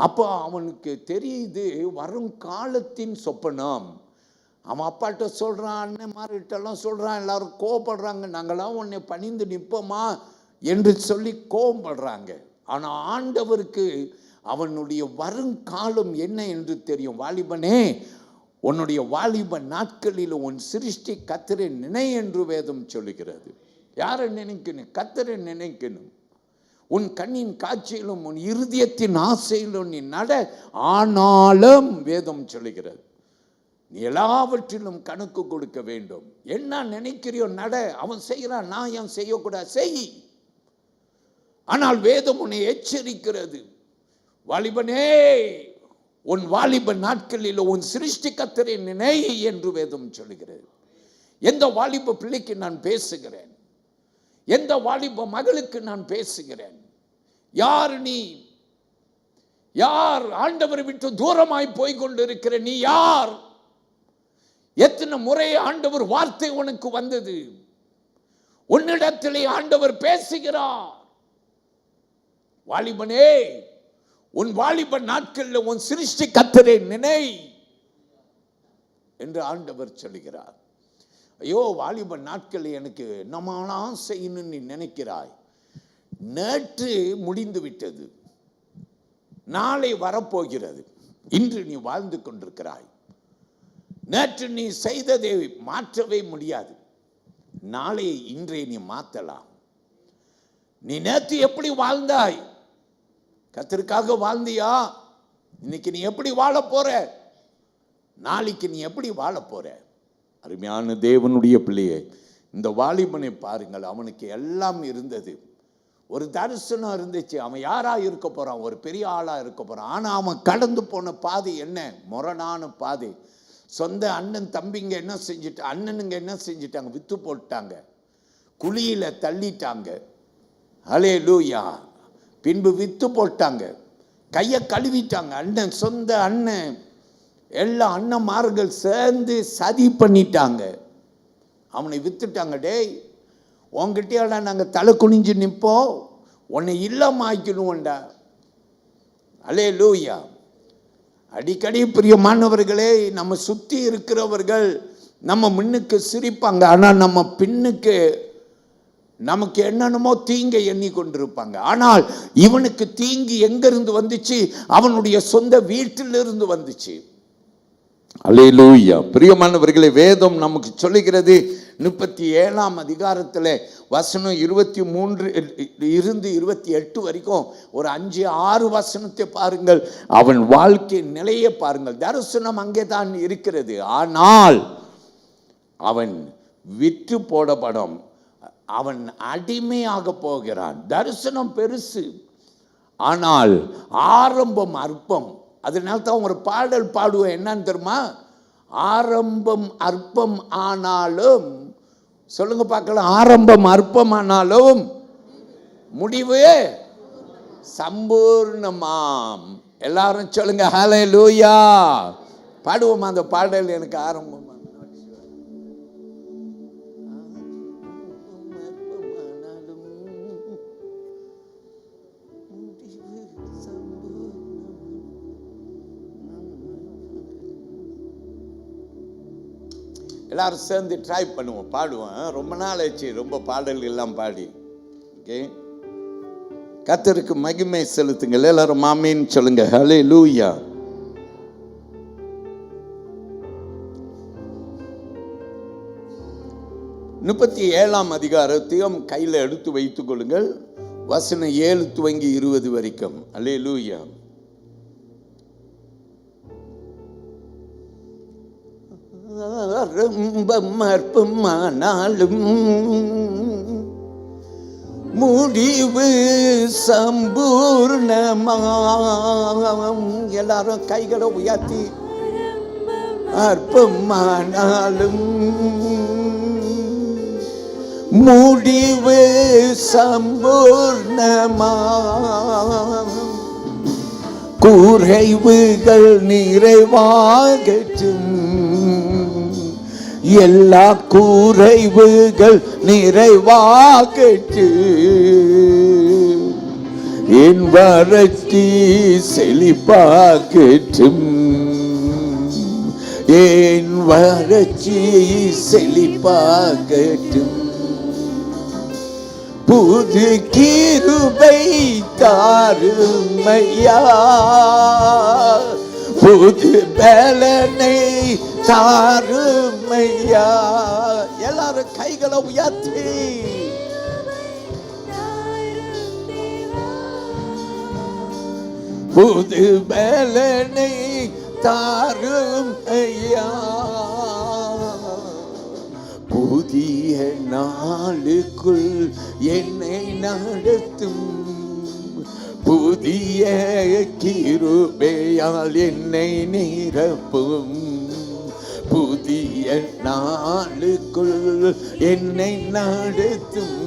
அப்போ அவனுக்கு தெரியுது வரும் காலத்தின் சொப்பனம். அவன் அப்பாட்ட சொல்கிறான், அண்ணன்மார்கிட்டெல்லாம் சொல்கிறான், எல்லாரும் கோபப்படுறாங்க, நாங்களாம் உன்னை பணிந்து நிற்போமா என்று சொல்லி கோபப்படுறாங்க. ஆனால் ஆண்டவருக்கு அவனுடைய வருங்காலம் என்ன என்று தெரியும். வாலிபனே, உன்னுடைய வாலிப நாட்களில் உன் சிருஷ்டி கர்த்தரை நினை என்று வேதம் சொல்லுகிறது. யாரை நினைக்கணும்? கர்த்தரை நினைக்கணும். உன் கண்ணின் காட்சியிலும் உன் இருதயத்தின் ஆசையிலும் நீ நட. ஆனாலும் வேதம் சொல்லுகிறது, நீ எல்லாவற்றிலும் கணக்கு கொடுக்க வேண்டும். என்ன நினைக்கிறியோ நட. அவன் செய்கிறான், நான் ஏன் செய்யக்கூடாது? செய். ஆனால் வேதம் உன்னை எச்சரிக்கிறது, வாலிபனே, உன் வாலிப நாட்களில் உன் சிருஷ்டி கர்த்தரை நினை என்று வேதம் சொல்லுகிறது. எந்த வாலிப பிள்ளைக்கு நான் பேசுகிறேன்? எந்த வாலிப மகளுக்கு நான் பேசுகிறேன்? யார் நீ? யார்? ஆண்டவரை விட்டு தூரமாய் போய்கொண்டிருக்கிற நீ யார்? எத்தனை முறை ஆண்டவர் வார்த்தை உனக்கு வந்தது? உன்னிடத்திலே ஆண்டவர் பேசுகிறார். வாலிபனே, உன் வாலிப நாட்களில் உன் சிருஷ்டி கர்த்தரை நினை என்று ஆண்டவர் சொல்லுகிறார். ஐயோ, வாலிப நாட்களில் எனக்கு என்னமாலாம் செய்யணும்னு நீ நினைக்கிறாய். நேற்று முடிந்து விட்டது, நாளை வரப்போகிறது. இன்று நீ வாழ்ந்து கொண்டிருக்கிறாய். நேற்று நீ செய்ததை மாற்றவே முடியாது. நாளை இன்றைய நீ மாற்றலாம். நீ நேற்று எப்படி வாழ்ந்தாய்? கர்த்தருக்காக வாழ்ந்தியா? இன்னைக்கு நீ எப்படி வாழ போற? நாளைக்கு நீ எப்படி வாழ போற? அருமையான தேவனுடைய பிள்ளையே, இந்த வாலிபனை பாருங்கள். அவனுக்கு எல்லாம் இருந்தது. ஒரு தரிசனம் இருந்துச்சு. அவன் யாரா இருக்க போறான்? ஒரு பெரிய ஆளா இருக்க போறான். ஆனா அவன் கடந்து போன பாதை என்ன? முரணான பாதை. சொந்த அண்ணன் தம்பிங்க என்ன செஞ்சுட்டாங்க? அண்ணனுங்க என்ன செஞ்சுட்டாங்க? வித்து போட்டாங்க, குழியில தள்ளிட்டாங்க. ஹல்லேலூயா. பின்பு வித்து போட்டாங்க, கையை கழுவிட்டாங்க. அண்ணன், சொந்த அண்ணன், எல்லா அண்ணன்மார்கள் சேர்ந்து சதி பண்ணிட்டாங்க. அவனை வித்துட்டாங்க. டேய், உங்ககிட்டயாடா நாங்கள் தலை குனிஞ்சு நிற்போம், உன்னை இல்லாம ஆக்கிடுவோண்டா. அல்லேலூயா. அடிக்கடி பிரியமானவர்களே, நம்ம சுற்றி இருக்கிறவர்கள் நம்ம முன்னுக்கு சிரிப்பாங்க, ஆனால் நம்ம பின்னுக்கு நமக்கு என்னென்னமோ தீங்கை எண்ணி கொண்டிருப்பாங்க. ஆனால் இவனுக்கு தீங்கு எங்கிருந்து வந்துச்சு? அவனுடைய சொந்த வீட்டிலிருந்து வந்துச்சு. அல்லேலூயா. பிரியமானவர்களே, வேதம் நமக்கு சொல்லுகிறது 37ஆம் அதிகாரத்தில் வசனம் 23 இருந்து 28 வரைக்கும் ஒரு 5-6 வசனத்தை பாருங்கள். அவன் வாழ்க்கை நிலையை பாருங்கள். தரிசனம் அங்கே தான் இருக்கிறது. ஆனால் அவன் விற்று போடப்படும், அவன் அடிமையாக போகிறான். தரிசனம் பெருசு, ஆனால் ஆரம்பம் அற்பம். அதனால தான் ஒரு பாடல் பாடுவேன். என்னன்னு தெரியுமா? ஆரம்பம் அற்பம் ஆனாலும், சொல்லுங்க பார்க்கலாம், ஆரம்பம் அற்பமானாலும் முடிவு சம்பூர்ணமாம். எல்லாரும் சொல்லுங்க ஹல்லேலூயா. பாடுவோமா அந்த பாடல்? எனக்கு ஆரம்பம் எல்லாரும் சேர்ந்து ட்ரை பண்ணுவோம், பாடுவோம். ரொம்ப நாள் ஆச்சு ரொம்ப பாடல் எல்லாம் பாடி. ஓகே, கர்த்தருக்கு மகிமை செலுத்துங்கள். எல்லாரும் ஆமென் சொல்லுங்க. ஹல்லேலூயா. முப்பத்தி 7ஆம் அதிகாரத்தையும் கையில் எடுத்து வைத்துக் கொள்ளுங்கள். வசனம் 7 துவங்கி 20 வரைக்கும். ஹல்லேலூயா. ஆரம்பம் அற்பமானாலும் முடிவு சம்பூர்ணமாம். எல்லாரும் கைகளை உயர்த்தி, அற்பமானாலும் முடிவு சம்பூர்ணமாம். குறைவுகள் நிறைவாகட்டும், எல்லா குறைவுகள் நிறைவாகட்டும். என் வறட்சி செழிப்பாகட்டும், என் வறட்சி செழிப்பாகட்டும். புது கிருபை தாருமையா, புது பலனை தாருமையா. எல்லாரும் கைகளை உயர்த்தி, புது பலனை தாருமையா. புதிய நாளுக்குள் என்னை நடத்தும், புதிய கிருபையால் என்னை நிரப்பும். புதிய நாளுக்குள் என்னை நடத்தும்,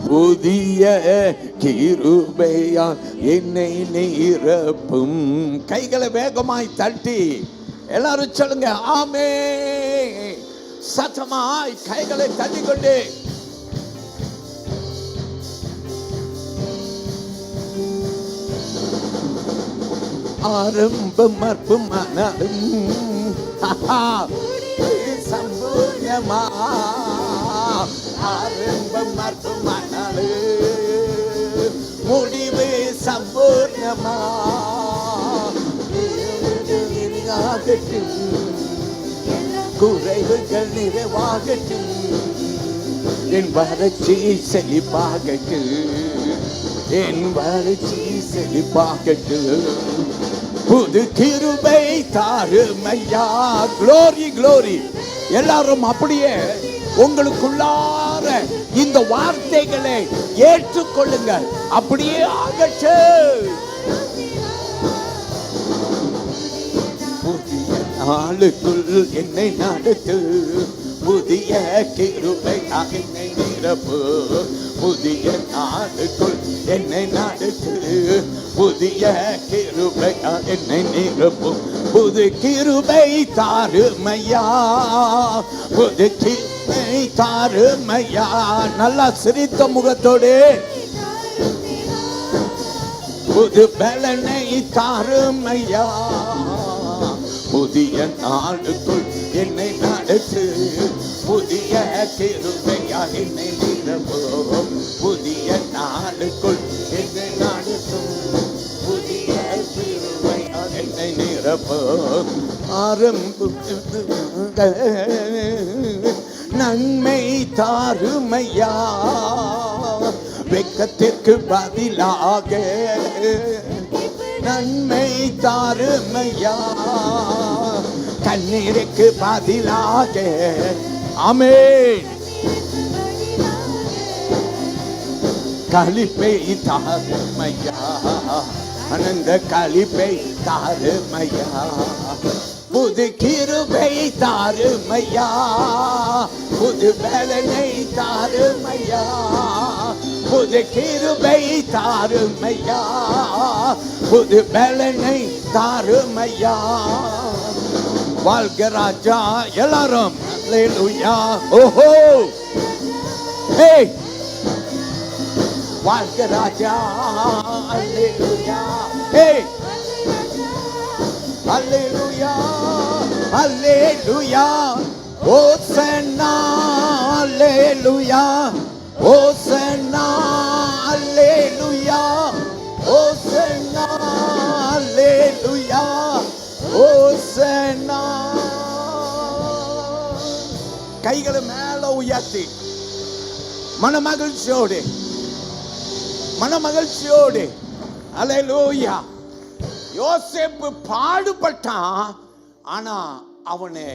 புதிய கிருபையால் என்னை நிரப்பும். கைகளை வேகமாய் தட்டி எல்லாரும் சொல்லுங்க ஆமென். சத்தமாய் கைகளை தட்டிக்கொண்டு ஆரம்பம் அற்பமானாலும் சம்பூர்ணமா. ஆரம்பம் அற்பமானாலும் முடிவு சம்பூர்ணமா. குறைவுகள் நிறைவாகட்டும், என் வறட்சி செழிப்பாகட்டும், என் வறட்சி செழிப்பாகட்டும். புது கிருபை தாருமையா. Glory glory. எல்லாரும் அப்படியே உங்களுக்குள்ளார இந்த வார்த்தைகளை ஏற்றுக்கொள்ளுங்கள். அப்படியே ஆகட்டும். புதிய நாளுக்குள் என்னை நடத்து, புதிய கிருபை என்னை நிரப்பு. புதிய நாளுக்குள் என்னை நடத்து, புதிய கிருபை என்னை நிரப்பு. புது கிருபை தாருமையா, புது கிருபை தாருமையா. நல்லா சிரித்த முகத்தோடு புது பலனை தாருமையா. புதிய நாளுக்குள் என்னை நடத்து, புதிய கிருபையால் என்னை நிரப்பு. புதிய நாளுக்குள் என்னை நடத்தும், புதிய கிருபையால் என்னை நிரப்பு. ஆரம்பம் நன்மை தாருமையா, வெட்கத்திற்கு பதிலாக நன்மை தாருமையா. கண்ணீருக்கு பதிலாக ஆமென் களிப்பை தாருமையா, அனந்த களிப்பை தாருமையா. புது கிருபை தாருமையா, புது பலனை தாருமையா, புது கிருபை தாருமையா, புது பலனை தாருமையா. வாழ்க ராஜா. எல்லாரும் அல்லேலூயா. ஓஹோ, ஹே, வாழ்க ராஜா. அல்லேலூயா. ஹே, அல்லேலூயா, அல்லேலூயா. ஓசன்னா, அல்லேலூயா, ஓசன்னா, அல்லேலூயா, ஓசன்னா, அல்லேலூயா, ஓசன்னா. கைகளை மேல உயர்த்தி மனமகிழ்ச்சியோடு, மனமகிழ்ச்சியோடு அல்லேலூயா. யோசேப்பு பாடுபட்டான், ஆனா அவனை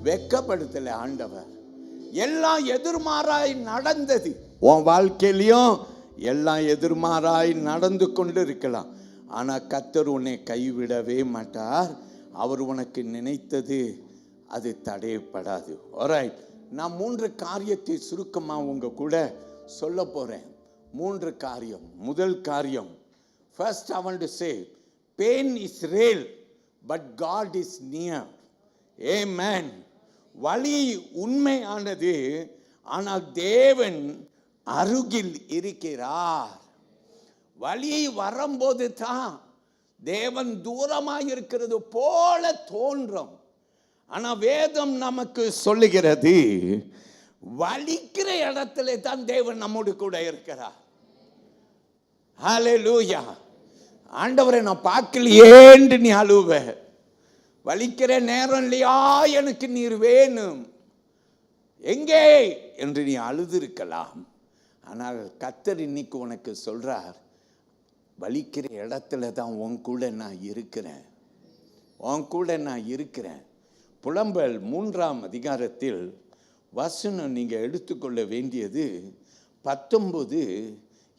வெட்கப்படுத்தல ஆண்டவர். எல்லாம் எதிர்மாறாய் நடந்தது. உன் வாழ்க்கையிலையும் எல்லாம் எதிர்மாறாய் நடந்து கொண்டு இருக்கலாம், ஆனா கர்த்தர் உன்னை கைவிடவே மாட்டார். அவர் உனக்கு நினைத்தது அது தடையப்படாது. ஆல்ரைட், நான் 3 காரியத்தை சுருக்கமா உங்க கூட சொல்ல போறேன். 3 காரியம். முதல் காரியம், first I want to say, pain is real but God is near. Amen. வலி உண்மையானது, ஆனால் தேவன் அருகில் இருக்கிறார். வலி வரும்போது தான் தேவன் தூரமாக இருக்கிறது போல தோன்றும். ஆனா வேதம் நமக்கு சொல்லுகிறது, வலிக்கிற இடத்துல தான் தேவன் நம்மோடு கூட இருக்கிறார். ஹல்லேலூயா. ஆண்டவரை நான் பார்க்கலையேன்னு நீ அழுவ, வலிக்கிற நேரம் இல்லையா எனக்கு நீர் வேணும் எங்கே என்று நீ அழுதிருக்கலாம். ஆனால் கர்த்தர் இன்னைக்கு உனக்கு சொல்றார், வலிக்கிற இடத்துல தான் உன் கூட நான் இருக்கிறேன், உன் கூட நான் இருக்கிறேன். புலம்பல் 3ஆம் அதிகாரத்தில் வசனம் நீங்க எடுத்துக்கொள்ள வேண்டியது 19,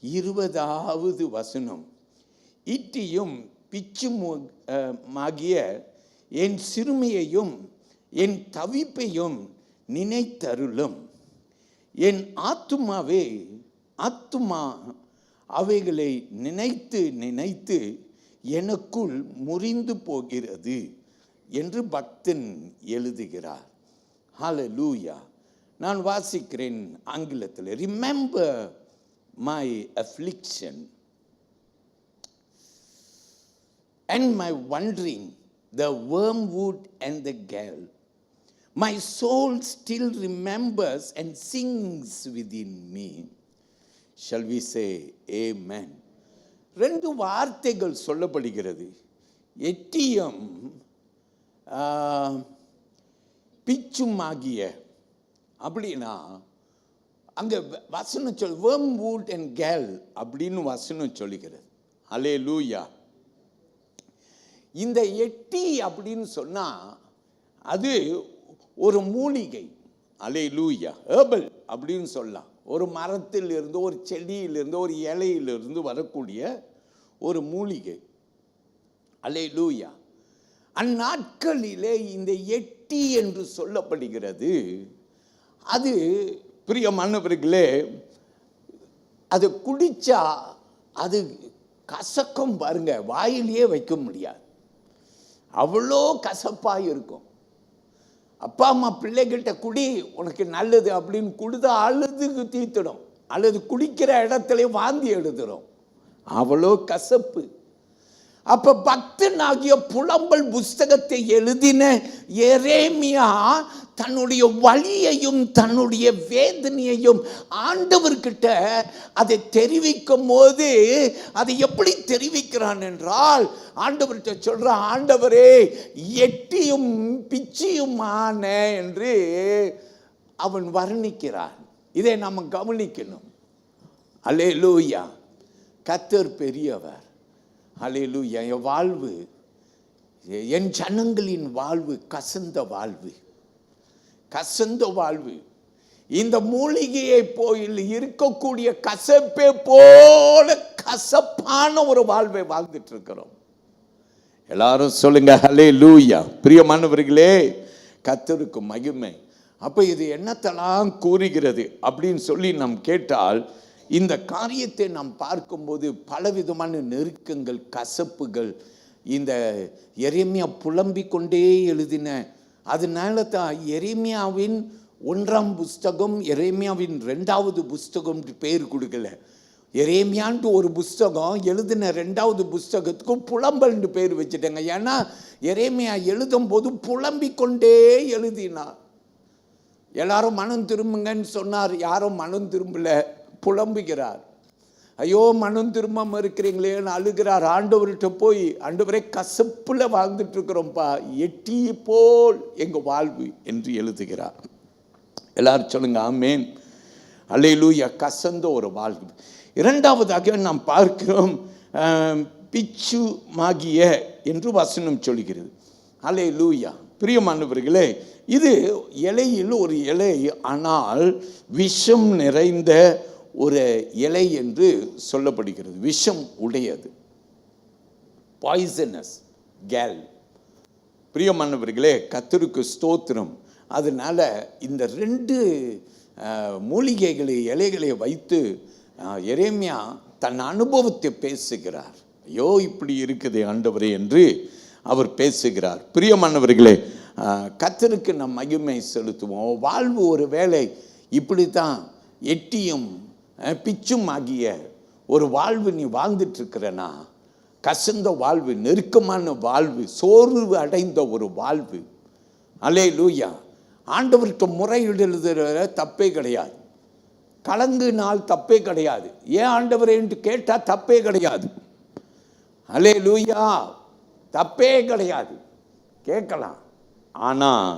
20வது வசனம். ஈட்டியும் பிச்சுமாகிய என் சிறுமையையும் என் தவிப்பையும் நினைத்தருளும். என் ஆத்துமாவே, ஆத்துமா அவைகளை நினைத்து நினைத்து எனக்குள் முறிந்து போகிறது என்று பக்தன் எழுதுகிறார். ஹல்லேலூயா. நான் வாசிக்கிறேன் ஆங்கிலத்தில். Remember my affliction and my wandering, the wormwood and the gall. My soul still remembers and sings within me. Shall we say amen? 2 வார்த்தைகள் சொல்லப்படுகிறது. எட்டியம் பிச்சுமாகிய அப்படின்னா அங்க வசனம் சொல் wormwood and gall அப்படின்னு வசனம் சொல்லுகிறது. அல்லேலூயா. இந்த எட்டி அப்படின்னு சொன்னா அது ஒரு மூலிகை. அல்லேலூயா. ஹெர்பல் அப்படின்னு சொல்லலாம். ஒரு மரத்தில் இருந்து, ஒரு செடியிலிருந்து, ஒரு இலையிலிருந்து வரக்கூடிய ஒரு மூலிகை. அல்லேலூயா. அந்நாட்களிலே இந்த எட்டி என்று சொல்லப்படுகிறது. அது பிரியமானவர்களே, அது குடிச்சா அது கசக்கும் பாருங்க, வாயிலேயே வைக்க முடியாது, அவ்வளோ கசப்பாக இருக்கும். அப்பா அம்மா பிள்ளைகிட்ட குடி உனக்கு நல்லது அப்படின்னு கொடுத்தா அழுது தீர்த்திடும், அல்லது குடிக்கிற இடத்துல வாந்தி எடுத்துடும், அவ்வளோ கசப்பு. அப்ப பக்தனாகிய புலம்பல் புஸ்தகத்தை எழுதின எரேமியா தன்னுடைய வலியையும் தன்னுடைய வேதனையையும் ஆண்டவர்கிட்ட அதை தெரிவிக்கும் போது அதை எப்படி தெரிவிக்கிறான் என்றால், ஆண்டவர்கிட்ட சொல்ற, ஆண்டவரே எட்டியும் பிச்சியுமான என்று அவன் வர்ணிக்கிறான். இதை நம்ம கவனிக்கணும். அல்லேலூயா. கர்த்தர் பெரியவர். அல்லேலூயா. என் வாழ்வு, என் ஜனங்களின் வாழ்வு கசந்த வாழ்வு, கசந்த வாழ்வு. இந்த மூலிகையை போயில் இருக்கக்கூடிய கசப்பை போல கசப்பான ஒரு வாழ்வை வாழ்ந்துட்டு இருக்கிறோம். எல்லாரும் சொல்லுங்க ஹல்லேலூயா. பிரியமானவர்களே, கர்த்தருக்கு மகிமை. அப்போ இது என்னத்தெல்லாம் கூறுகிறது அப்படின்னு சொல்லி நாம் கேட்டால், இந்த காரியத்தை நாம் பார்க்கும்போது பலவிதமான நெருக்கங்கள், கசப்புகள், இந்த எரேமியா புலம்பிக் கொண்டே எழுதின, அதனால தான் எரேமியாவின் 1ஆம் புஸ்தகம் எரேமியாவின் 2வது புஸ்தகம் பேர் கொடுக்கல. எரேமியான்ட்டு ஒரு புஸ்தகம் எழுதின 2வது புஸ்தகத்துக்கும் புலம்பல்னு பேர் வச்சுட்டாங்க. ஏன்னா எரேமியா எழுதும் போது புலம்பிக் கொண்டே எழுதினார். எல்லாரும் மனம் திரும்புங்கன்னு சொன்னார், யாரும் மனம் திரும்பல, புலம்புகிறார். ஐயோ மனம் திரும்பாம இருக்கிறீங்களேன்னு அழுகிறார். ஆண்டவர்கிட்ட போய், ஆண்டவரே கசப்புல வாழ்ந்துட்டு இருக்கிறோம்ப்பா, எட்டி போல் எங்க வாழ்வு என்று எழுதுகிறார். எல்லாரும் சொல்லுங்க ஆமேன், அல்லேலூயா. கசந்த ஒரு வாழ்வு. இரண்டாவதாக நாம் பார்க்கிறோம், பிச்சு மாகிய என்று வசனம் சொல்கிறது. அல்லேலூயா. பிரியமானவர்களே, இது இலையில் ஒரு இலை, ஆனால் விஷம் நிறைந்த ஒரு இலை என்று சொல்லப்படுகிறது. விஷம் உடையது, பாய்சனஸ் கேல். பிரியமானவர்களே, கர்த்தருக்கு ஸ்தோத்திரம். அதனால இந்த 2 மூலிகைகளை, இலைகளை வைத்து எரேமியா தன் அனுபவத்தை பேசுகிறார். ஐயோ இப்படி இருக்குது ஆண்டவரே என்று அவர் பேசுகிறார். பிரியமானவர்களே, கர்த்தருக்கு நம் மகிமை செலுத்துவோம். வாழ்வு ஒரு வேளை இப்படி தான் எட்டியும் பிச்சும் ஆகிய ஒரு வாழ்வு நீ வாழ்ந்துட்டு இருக்கிறனா, கசந்த வாழ்வு, நெருக்கமான வாழ்வு, சோர்வு அடைந்த ஒரு வாழ்வு. அல்லேலூயா. ஆண்டவர்கிட்ட முறையிடுகிற தப்பே கிடையாது, கலங்குனால் தப்பே கிடையாது. ஏன் ஆண்டவரே என்று கேட்டால் தப்பே கிடையாது. அல்லேலூயா, தப்பே கிடையாது, கேட்கலாம். ஆனால்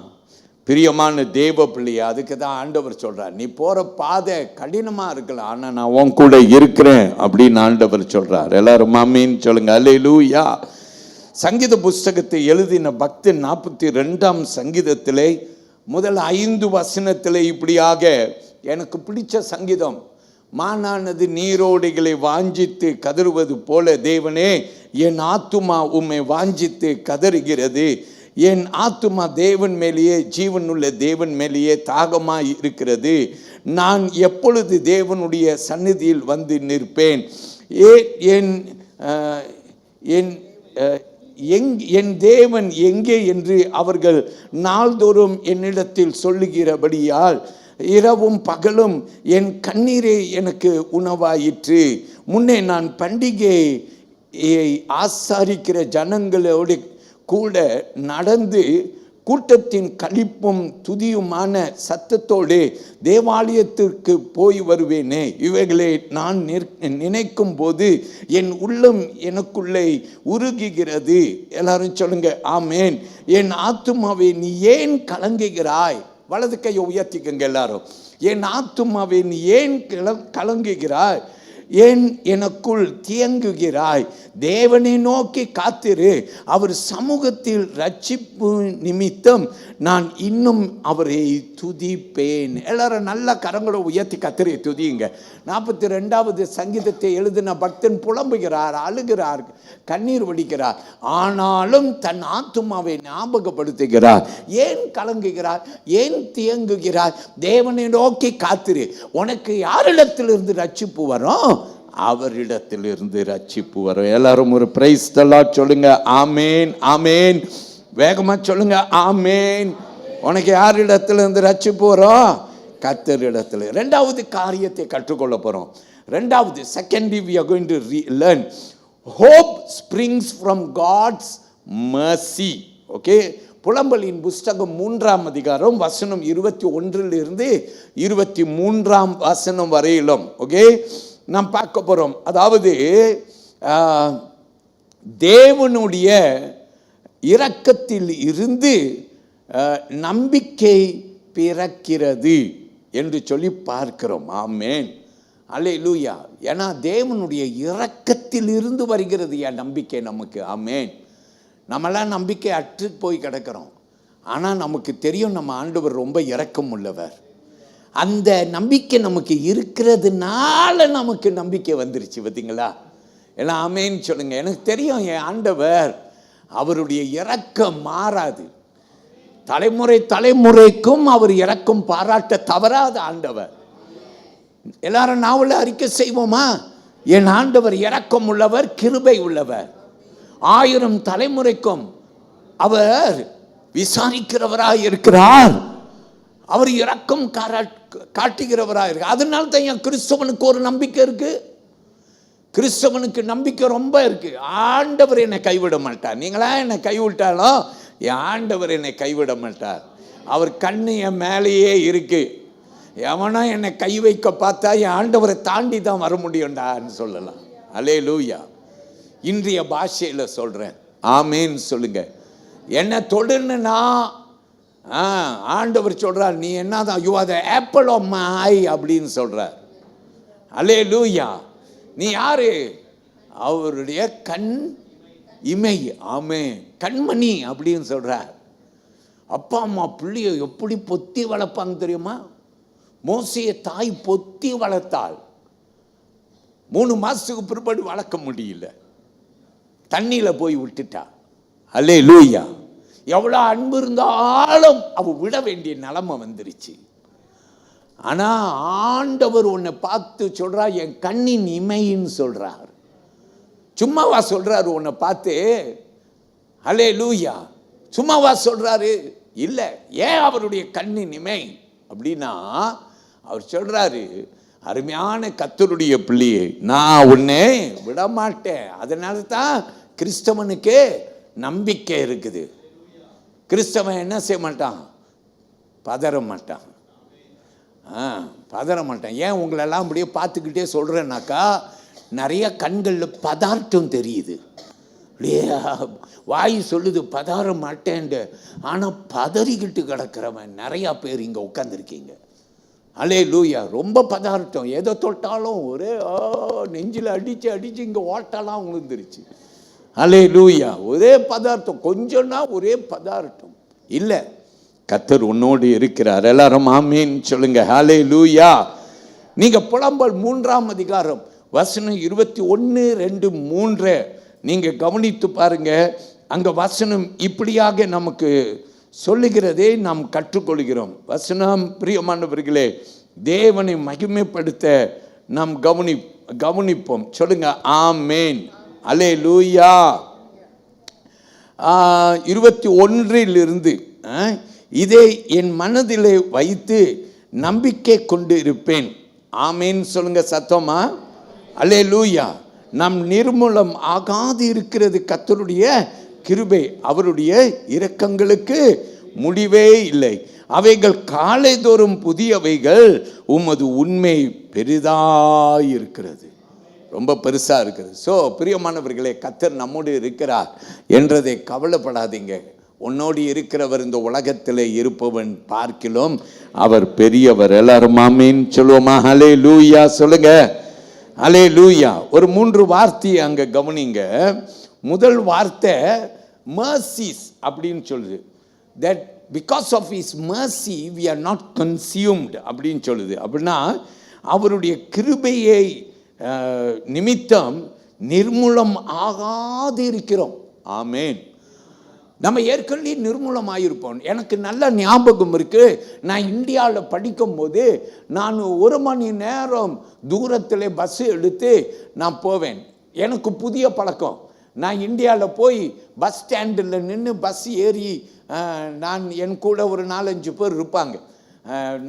பிரியமான தேவ பிள்ளையா, அதுக்கு தான் ஆண்டவர் சொல்றார், நீ போகிற பாதை கடினமாக இருக்கலாம், ஆனால் நான் உன் கூட இருக்கிறேன் அப்படின்னு ஆண்டவர் சொல்றார். எல்லாரும் ஆமீன் சொல்லுங்க. அல்லேலூயா. சங்கீத புஸ்தகத்தை எழுதின பக்தன் 42ஆம் சங்கீதத்திலே முதல் 5 வசனத்திலே இப்படியாக, எனக்கு பிடிச்ச சங்கீதம், மானானது நீரோடைகளை வாஞ்சித்து கதறுவது போல தேவனே என் ஆத்துமா உம்மை வாஞ்சித்து கதறுகிறது. என் ஆத்துமா தேவன் மேலேயே, ஜீவனுள்ள தேவன் மேலேயே தாகமாய் இருக்கிறது. நான் எப்பொழுது தேவனுடைய சந்நிதியில் வந்து நிற்பேன்? என் தேவன் எங்கே என்று அவர்கள் நாள்தோறும் என்னிடத்தில் சொல்லுகிறபடியால் இரவும் பகலும் என் கண்ணீரே எனக்கு உணவாயிற்று. முன்னே நான் பண்டிகையை ஆசாரிக்கிற ஜனங்களோடு கூட நடந்து கூட்டத்தின் களிப்பும் துதியுமான சத்தத்தோடு தேவாலயத்திற்கு போய் வருவேனே. இவைகளை நான் நினைக்கும் போது என் உள்ளம் எனக்குள்ளே உருகுகிறது. எல்லாரும் சொல்லுங்க ஆமேன். என் ஆத்துமாவே நீ ஏன் கலங்குகிறாய்? வலது கையை உயர்த்திக்கங்க எல்லாரும். என் ஆத்துமாவே நீ ஏன் கலங்குகிறாய்? ஏன் எனக்குள் தியங்குகிறாய்? தேவனை நோக்கி காத்திரு, அவர் சமூகத்தில் ரட்சிப்பு நிமித்தம் நான் இன்னும் அவரை துதிப்பேன். எல்லாரும் நல்ல கரங்களை உயர்த்தி கத்திரை துதியுங்க. 42வது சங்கீதத்தை எழுதின பக்தன் புலம்புகிறார், அழுகிறார், கண்ணீர் வடிக்கிறார். ஆனாலும் தன் ஆத்துமாவை ஞாபகப்படுத்துகிறார். ஏன் கலங்குகிறார்? ஏன் தியங்குகிறார்? தேவனை நோக்கி காத்திரு, உனக்கு யாரிடத்திலிருந்து ரட்சிப்பு வரும்? அவரிடத்திலிருந்து ரட்சிப்பு வரும். எல்லாரும் ஒரு பிரைஸ் தி லார்ட் சொல்லுங்க. ஆமேன், ஆமேன். வேகமா சொல்லுங்க ஆமேன். உனக்கு யாரிடத்திலிருந்து ரட்சிப்பு வரும்? கர்த்தரிடத்தில். 2வது காரியத்தை கற்றுக்கொள்ள போறோம். 2வது, secondly we are going to learn hope springs from God's mercy. Okay, புலம்பலின் புஸ்தகம் 3ஆம் அதிகாரம் வசனம் 21 23ஆம் வசனம் வரையிலும் ஓகே நாம் பார்க்க போறோம். அதாவது தேவனுடைய இரக்கத்தில் இருந்து நம்பிக்கை பிறக்கிறது என்று சொல்லி பார்க்கிறோம். ஆமேன், அல்லேலூயா. ஏன்னா தேவனுடைய இரக்கத்தில் இருந்து வருகிறது என் நம்பிக்கை நமக்கு. ஆமேன். நம்மளாம் நம்பிக்கை அற்று போய் கிடக்கிறோம். ஆனால் நமக்கு தெரியும் நம்ம ஆண்டவர் ரொம்ப இரக்கம் உள்ளவர். அந்த நம்பிக்கை நமக்கு இருக்கிறதுனால நமக்கு நம்பிக்கை வந்துருச்சு. பார்த்தீங்களா? எல்லாம் ஆமேன்னு சொல்லுங்க. எனக்கு தெரியும் என் ஆண்டவர் அவருடைய இரக்கம் மாறாது. தலைமுறைக்கும் அவர் இரக்கம் பாராட்ட தவறாத ஆண்டவர். எல்லாரும் நாவல அறிக்கை செய்வோமா? என் ஆண்டவர் இரக்கம் உள்ளவர், கிருபை உள்ளவர், 1000 தலைமுறைக்கும் அவர் விசாரிக்கிறவராய் இருக்கிறார், அவர் இரக்கம் காட்டுகிறவராக இருக்கு. அதனால தான் என் கிறிஸ்தவனுக்கு ஒரு நம்பிக்கை இருக்கு. கிறிஸ்தவனுக்கு நம்பிக்கை ரொம்ப இருக்கு. ஆண்டவர் என்னை கைவிட மாட்டார். நீங்களா என்னை கைவிட்டாலும் என் ஆண்டவர் என்னை கைவிட மாட்டார். அவர் கண்ணு என் மேலேயே இருக்கு. எவனா என்னை கை வைக்க பார்த்தா என் ஆண்டவரை தாண்டி தான் வர முடியும்டான்னு சொல்லலாம். அல்லேலூயா. இன்றைய பாஷையில் சொல்றேன், ஆமேன் சொல்லுங்க. என்ன தொடுன்னா ஆண்டவர் சொல்றார், நீ என்னதான் you are the apple of my eye அப்படின்னு சொல்றார். அல்லேலூயா. நீ யாரு? அவருடைய கண் இமை. ஆமே, கண்மணி அப்படின்னு சொல்றார். அப்பா அம்மா பிள்ளைய எப்படி பொத்தி வளர்ப்பாங்க தெரியுமா? மோசையை தாய் பொத்தி வளர்த்தாள். 3 மாசத்துக்கு பிற்பாடு வளர்க்க முடியல, தண்ணியில போய் விட்டுட்டா. அல்லேலூயா. எவ்வளவு அன்பு இருந்தாலும் அவ விட வேண்டிய நிலைமை வந்துருச்சு. ஆனா ஆண்டவர் உன்னை பார்த்து சொல்றார், என் கண்ணின் இமைன்னு சொல்றார். சும்மாவா சொல்றாரு உன்னை பார்த்து? அல்லேலூயா. சும்மாவா சொல்றாரு? இல்ல. ஏன் அவருடைய கண்ணின் இமை அப்படின்னா, அவர் சொல்றாரு, அருமையான கர்த்தருடைய பிள்ளையே, நான் உன்னை விட மாட்டேன். அதனால தான் கிறிஸ்தவனுக்கு நம்பிக்கை இருக்குது. கிறிஸ்தவன் என்ன செய்ய மாட்டான்? பதற மாட்டான். பதற மாட்டான். ஏன் உங்களெல்லாம் அப்படியே பார்த்துக்கிட்டே சொல்கிறேன்னாக்கா, நிறைய கண்களில் பதார்த்தம் தெரியுது. அப்படியே வாய் சொல்லுது பதாற மாட்டேன்ட்டு, ஆனால் பதறிக்கிட்டு கிடக்கிறவன் நிறையா பேர் இங்கே உட்காந்துருக்கீங்க. அல்லேலூயா. ரொம்ப பதார்த்தம். எதை தொட்டாலும் ஒரே நெஞ்சில் அடித்து இங்கே ஓட்டெல்லாம் விழுந்துருச்சு. அல்லேலூயா. ஒரே பதார்த்தம், கொஞ்சம்னா ஒரே பதார்த்தம். இல்லை, கர்த்தர் உன்னோடு இருக்கிறார். எல்லாரும் ஆமீன் சொல்லுங்க. அல்லேலூயா. நீங்க புலம்பல் 3ஆம் அதிகாரம் வசனம் 21, 2, 3 நீங்க கவனித்து பாருங்க. அங்க வசனம் இப்படியாக நமக்கு சொல்லுகிறதை நாம் கற்றுக்கொள்கிறோம். வசனம், பிரியமானவர்களே, தேவனை மகிமைப்படுத்த நாம் கவனிப்போம். சொல்லுங்க ஆமேன். அல்லேலூயா. 21 இதை என் மனதிலே வைத்து நம்பிக்கை கொண்டு இருப்பேன். ஆமேன் சொல்லுங்க சத்தமா. அல்லேலூயா. நம் நிர்மூலம் ஆகாது இருக்கிறது கர்த்தருடைய கிருபை, அவருடைய இரக்கங்களுக்கு முடிவே இல்லை. அவைகள் காலைதோறும் புதியவைகள், உமது உண்மை பெரிதாயிருக்கிறது. ரொம்ப பெருசா இருக்கிறது. ஸோ பிரியமானவர்களே, கர்த்தர் நம்மோடு இருக்கிறார் என்றதை கவலைப்படாதீங்க. உன்னோடு இருக்கிறவர் இந்த உலகத்தில் இருப்பவன் பார்க்கிலும் அவர் பெரியவர். எல்லாரும் ஆமீன் சொல்லுவோமா? அல்லேலூயா சொல்லுங்க. அல்லேலூயா. ஒரு 3 வார்த்தையை அங்க கவனிங்க. முதல் வார்த்தை mercies அப்படின்னு சொல்லுது. that because of his mercy we are not consumed அப்படின்னு சொல்லுது. அப்படின்னா அவருடைய கிருபையை நிமித்தம் நிர்மூலம் ஆகாது இருக்கிறோம். ஆமேன். நம்ம ஏற்கனவே நிர்மூலமாயிருப்போம். எனக்கு நல்ல ஞாபகம் இருக்கு. நான் இந்தியாவில் படிக்கும்போது நான் 1 மணி நேரம் தூரத்தில் பஸ் எடுத்து நான் போவேன். எனக்கு புதிய பழக்கம். நான் இந்தியாவில் போய் பஸ் ஸ்டாண்டில் நின்று பஸ் ஏறி, நான் என் கூட ஒரு 4-5 பேர் இருப்பாங்க.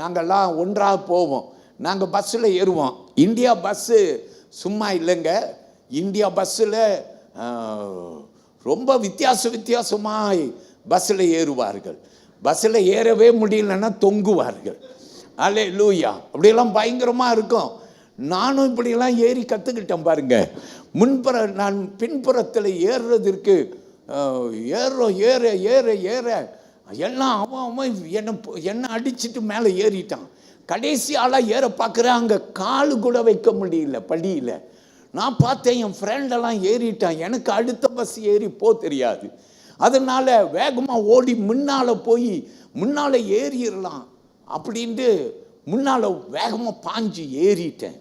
நாங்கள்லாம் ஒன்றாக போவோம். நாங்கள் பஸ்ஸில் ஏறுவோம். இந்தியா பஸ்ஸு சும்மா இல்லைங்க. இந்தியா பஸ்ஸில் ரொம்ப வித்தியாசமாய் பஸ்ஸில் ஏறுவார்கள். பஸ்ஸில் ஏறவே முடியலன்னா தொங்குவார்கள். அல்லேலூயா. அப்படியெல்லாம் பயங்கரமாக இருக்கும். நானும் இப்படியெல்லாம் ஏறி கற்றுக்கிட்டேன் பாருங்க. நான் பின்புறத்தில் ஏறுறதுக்கு ஏற எல்லாம் அவன் என்ன அடிச்சுட்டு மேலே ஏறிட்டான். கடைசி ஆளாக ஏற பார்க்குறேன், அங்கே காலு கூட வைக்க முடியல படியில். நான் பார்த்தேன், என் ஃப்ரெண்டெல்லாம் ஏறிட்டான். எனக்கு அடுத்த பஸ் ஏறி தெரியாது. அதனால வேகமாக ஓடி முன்னால் ஏறிடலாம் அப்படின்ட்டு முன்னால் வேகமாக பாஞ்சு ஏறிட்டேன்.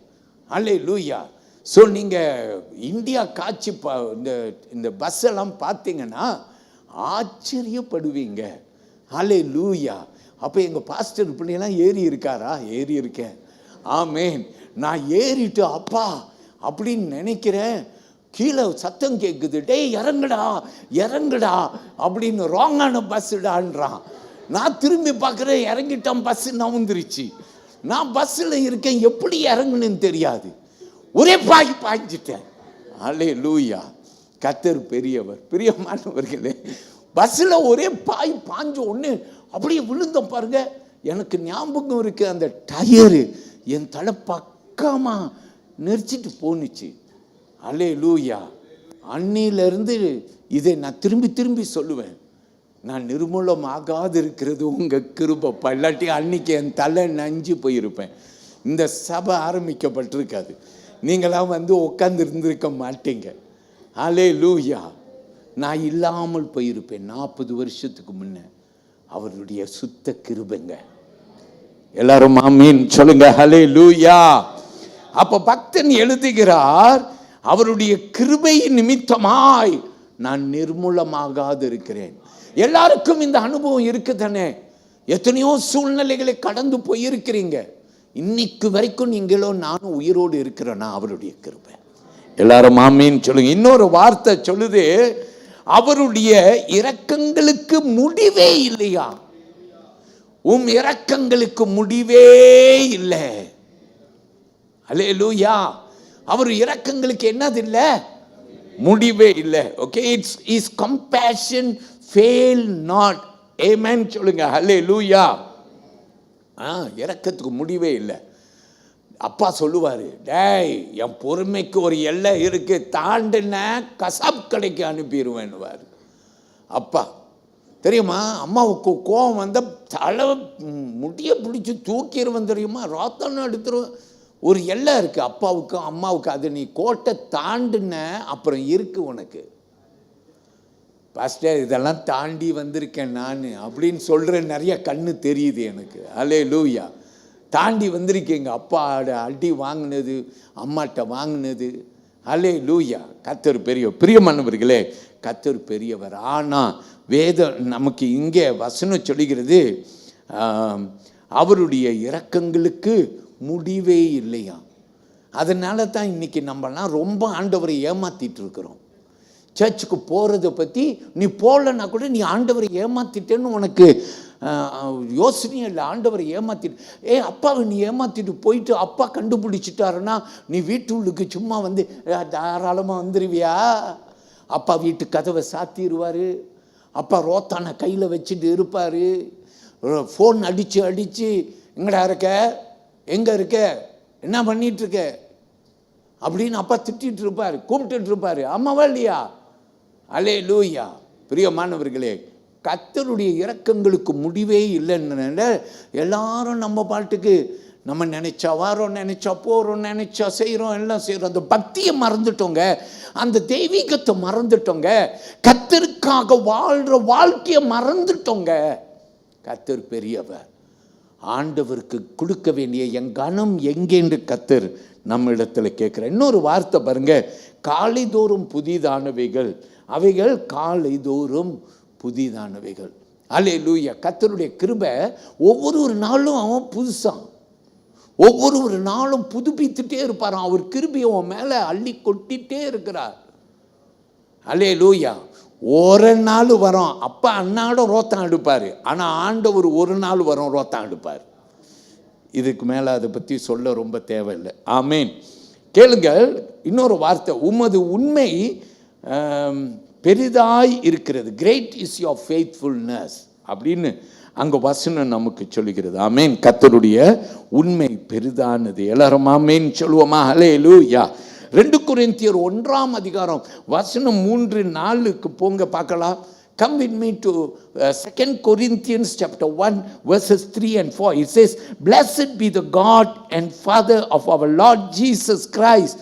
அல்லேலூயா. ஸோ நீங்கள் இந்தியா காட்சி இந்த பஸ்ஸெல்லாம் பார்த்தீங்கன்னா ஆச்சரியப்படுவீங்க. ஹல்லேலூயா. அப்போ எங்கள் பாஸ்டர் பிள்ளைலாம் ஏறி இருக்காரா? ஏறி இருக்கேன். ஆமேன். நான் ஏறிட்டு அப்பா அப்படின்னு நினைக்கிறேன், கீழே சத்தம் கேட்குது, டேய் இறங்குடா இறங்குடா அப்படின்னு. ராங்கான பஸ்ஸுடான்றான். நான் திரும்பி பார்க்குறேன், இறங்கிட்டான், பஸ்ஸு நவுந்துருச்சு. நான் பஸ்ஸில் இருக்கேன், எப்படி இறங்குன்னு தெரியாது, ஒரே பாய்ஞ்சிட்டேன். ஹல்லேலூயா. கர்த்தர் பெரியவர். பிரியமானவர்களே, பஸ்ஸில் ஒரே பாய்ஞ்ச ஒன்று அப்படியே விழுந்த பாருங்க. எனக்கு ஞாபகம் இருக்கு, அந்த டயரு என் தலை பக்கமாக நெரிச்சிட்டு போணுச்சு. ஹல்லேலூயா. அன்னிலிருந்து இதை நான் திரும்பி திரும்பி சொல்லுவேன், நான் நிர்மூலமாகாது இருக்கிறது உங்கள் கிருபை. இல்லாட்டி அன்னைக்கு என் தலை நஞ்சு போயிருப்பேன். இந்த சபை ஆரம்பிக்கப்பட்டிருக்காது, நீங்களாம் வந்து உட்காந்து இருந்திருக்க மாட்டீங்க. ஹல்லேலூயா. நான் இல்லாமல் போயிருப்பேன் 40 வருஷத்துக்கு முன்ன. அவருடைய சுத்த கிருபைங்க. எல்லாரும் ஆமீன் சொல்லுங்க. ஹல்லேலூயா. அப்ப பக்தன் எழுதுகிறார், அவருடைய கிருபை நிமித்தமாய் நான் நிர்மூலமாகாது இருக்கிறேன். எல்லாருக்கும் இந்த அனுபவம் இருக்குதானே? எத்தனையோ சூழ்நிலைகளை கடந்து போயிருக்கிறீங்க. இன்னைக்கு வரைக்கும் நீங்களும் நானும் உயிரோடு இருக்கிறேன்னா அவருடைய கிருபை. எல்லாரும் ஆமீன் சொல்லுங்க. இன்னொரு வார்த்தை சொல்லுது, அவருடைய இரக்கங்களுக்கு முடிவே இல்லையா? இரக்கங்களுக்கு முடிவே இல்லை. ஹல்லேலூயா. அவர் இரக்கங்களுக்கு என்னது இல்லை? முடிவே இல்லை. Okay, it's is compassion fail not. ஆமென் சொல்லுங்க. ஹல்லேலூயா. இரக்கத்துக்கு முடிவே இல்லை. அப்பா சொல்லுவார், டேய் என் பொறுமைக்கு ஒரு எல்லை இருக்கு, தாண்டின கசாப் கடைக்கு அனுப்பிடுவேன்னுவார் அப்பா. தெரியுமா? அம்மாவுக்கு கோவம் வந்த தலை முடிய பிடிச்சி தூக்கிடுவேன் தெரியுமா, ராத்தனை எடுத்துருவேன். ஒரு எல்லை இருக்குது அப்பாவுக்கும் அம்மாவுக்கு. அது நீ கோட்டை தாண்டின அப்புறம் இருக்கு உனக்கு. பாஸ்டர் இதெல்லாம் தாண்டி வந்திருக்கேன் நான் அப்படின்னு சொல்கிற நிறைய கண்ணு தெரியுது எனக்கு. ஹல்லேலூயா. தாண்டி வந்திருக்கீங்க. அப்பா அடி வாங்கினது, அம்மாட்ட வாங்கினது. ஹல்லேலூயா. கர்த்தர் பெரியவர். பிரியமானவர்களே, கர்த்தர் பெரியவர். ஆனால் வேதம் நமக்கு இங்கே வசனம் சொல்லுகிறது, அவருடைய இரக்கங்களுக்கு முடிவே இல்லையா. அதனால தான் இன்னைக்கு நம்மலாம் ரொம்ப ஆண்டவரை ஏமாத்திட்டு இருக்கிறோம். சர்ச்சுக்கு போகிறத பற்றி நீ போகலன்னா கூட நீ ஆண்டவரை ஏமாத்திட்டேன்னு உனக்கு யோசனையே இல்லை. ஆண்டவரை ஏமாத்திட்டு அப்பாவை நீ ஏமாத்திட்டு போயிட்டு அப்பா கண்டுபிடிச்சிட்டாருன்னா நீ வீட்டுள்ளுக்கு சும்மா வந்து தாராளமாக வந்துடுவியா? அப்பா வீட்டு கதவை சாத்திடுவார். அப்பா ரோத்தான கையில் வச்சுட்டு இருப்பார். ஃபோன் அடித்து அடித்து எங்கடா இருக்க, எங்கே இருக்க, என்ன பண்ணிகிட்ருக்க அப்படின்னு அப்பா திட்டிகிட்டு இருப்பார், கூப்பிட்டுட்டு இருப்பார். அம்மாவா இல்லையா? ஹல்லேலூயா. பிரியமானவர்களே, கர்த்தருடைய இரக்கங்களுக்கு முடிவே இல்லைன்னு எல்லாரும் நம்ம பாட்டுக்கு நம்ம நினைச்சா வாரோம், நினைச்சா போகிறோம், நினைச்சா செய்கிறோம், எல்லாம் செய்கிறோம். அந்த பக்தியை மறந்துட்டோங்க, அந்த தெய்வீகத்தை மறந்துட்டோங்க, கர்த்தருக்காக வாழ்கிற வாழ்க்கையை மறந்துட்டோங்க. கர்த்தர் பெரியவர். ஆண்டவருக்கு கொடுக்க வேண்டிய என் கனம் எங்கேன்று கர்த்தர் நம்ம இடத்துல கேட்குற. இன்னொரு வார்த்தை பாருங்க, காலைதோறும் புதிதானவைகள், அவைகள் காலைதோறும் புதிதானவைகள். அல்லேலூயா. கர்த்தருடைய கிருபை ஒவ்வொரு நாளும் அவன் புதுசான், ஒவ்வொரு நாளும் புதுப்பித்துட்டே இருப்பாரான். அவர் கிருபையை அவன் மேலே அள்ளி கொட்டிகிட்டே இருக்கிறார். அல்லேலூயா. ஒரு நாள் வரும் அப்பா அன்னாடும் ரோத்தான் எடுப்பார், ஆனால் ஆண்டவர் ஒரு நாள் வரும் ரோத்தான் எடுப்பார். இதுக்கு மேலே அதை பற்றி சொல்ல ரொம்ப தேவையில்லை. ஆமேன். கேளுங்கள் இன்னொரு வார்த்தை, உமது உண்மை பெரிதாய் இருக்கிறது. கிரேட் இஸ் யுவர் ஃபெய்த்ஃபுல்னஸ் அப்படின்னு அங்கே வசனம் நமக்கு சொல்லுகிறது. ஆமேன். கர்த்தருடைய உண்மை பெரிதானது. எல்லாரும் ஆமேன் சொல்லுவோமா? ஹல்லேலூயா. 2 கொரிந்தியர் 1ஆம் அதிகாரம் வசனம் 3-4 போங்க பார்க்கலாம். Come with me to 2 Corinthians chapter 1 verses 3 and 4. It says, "Blessed be the God and Father of our Lord Jesus Christ,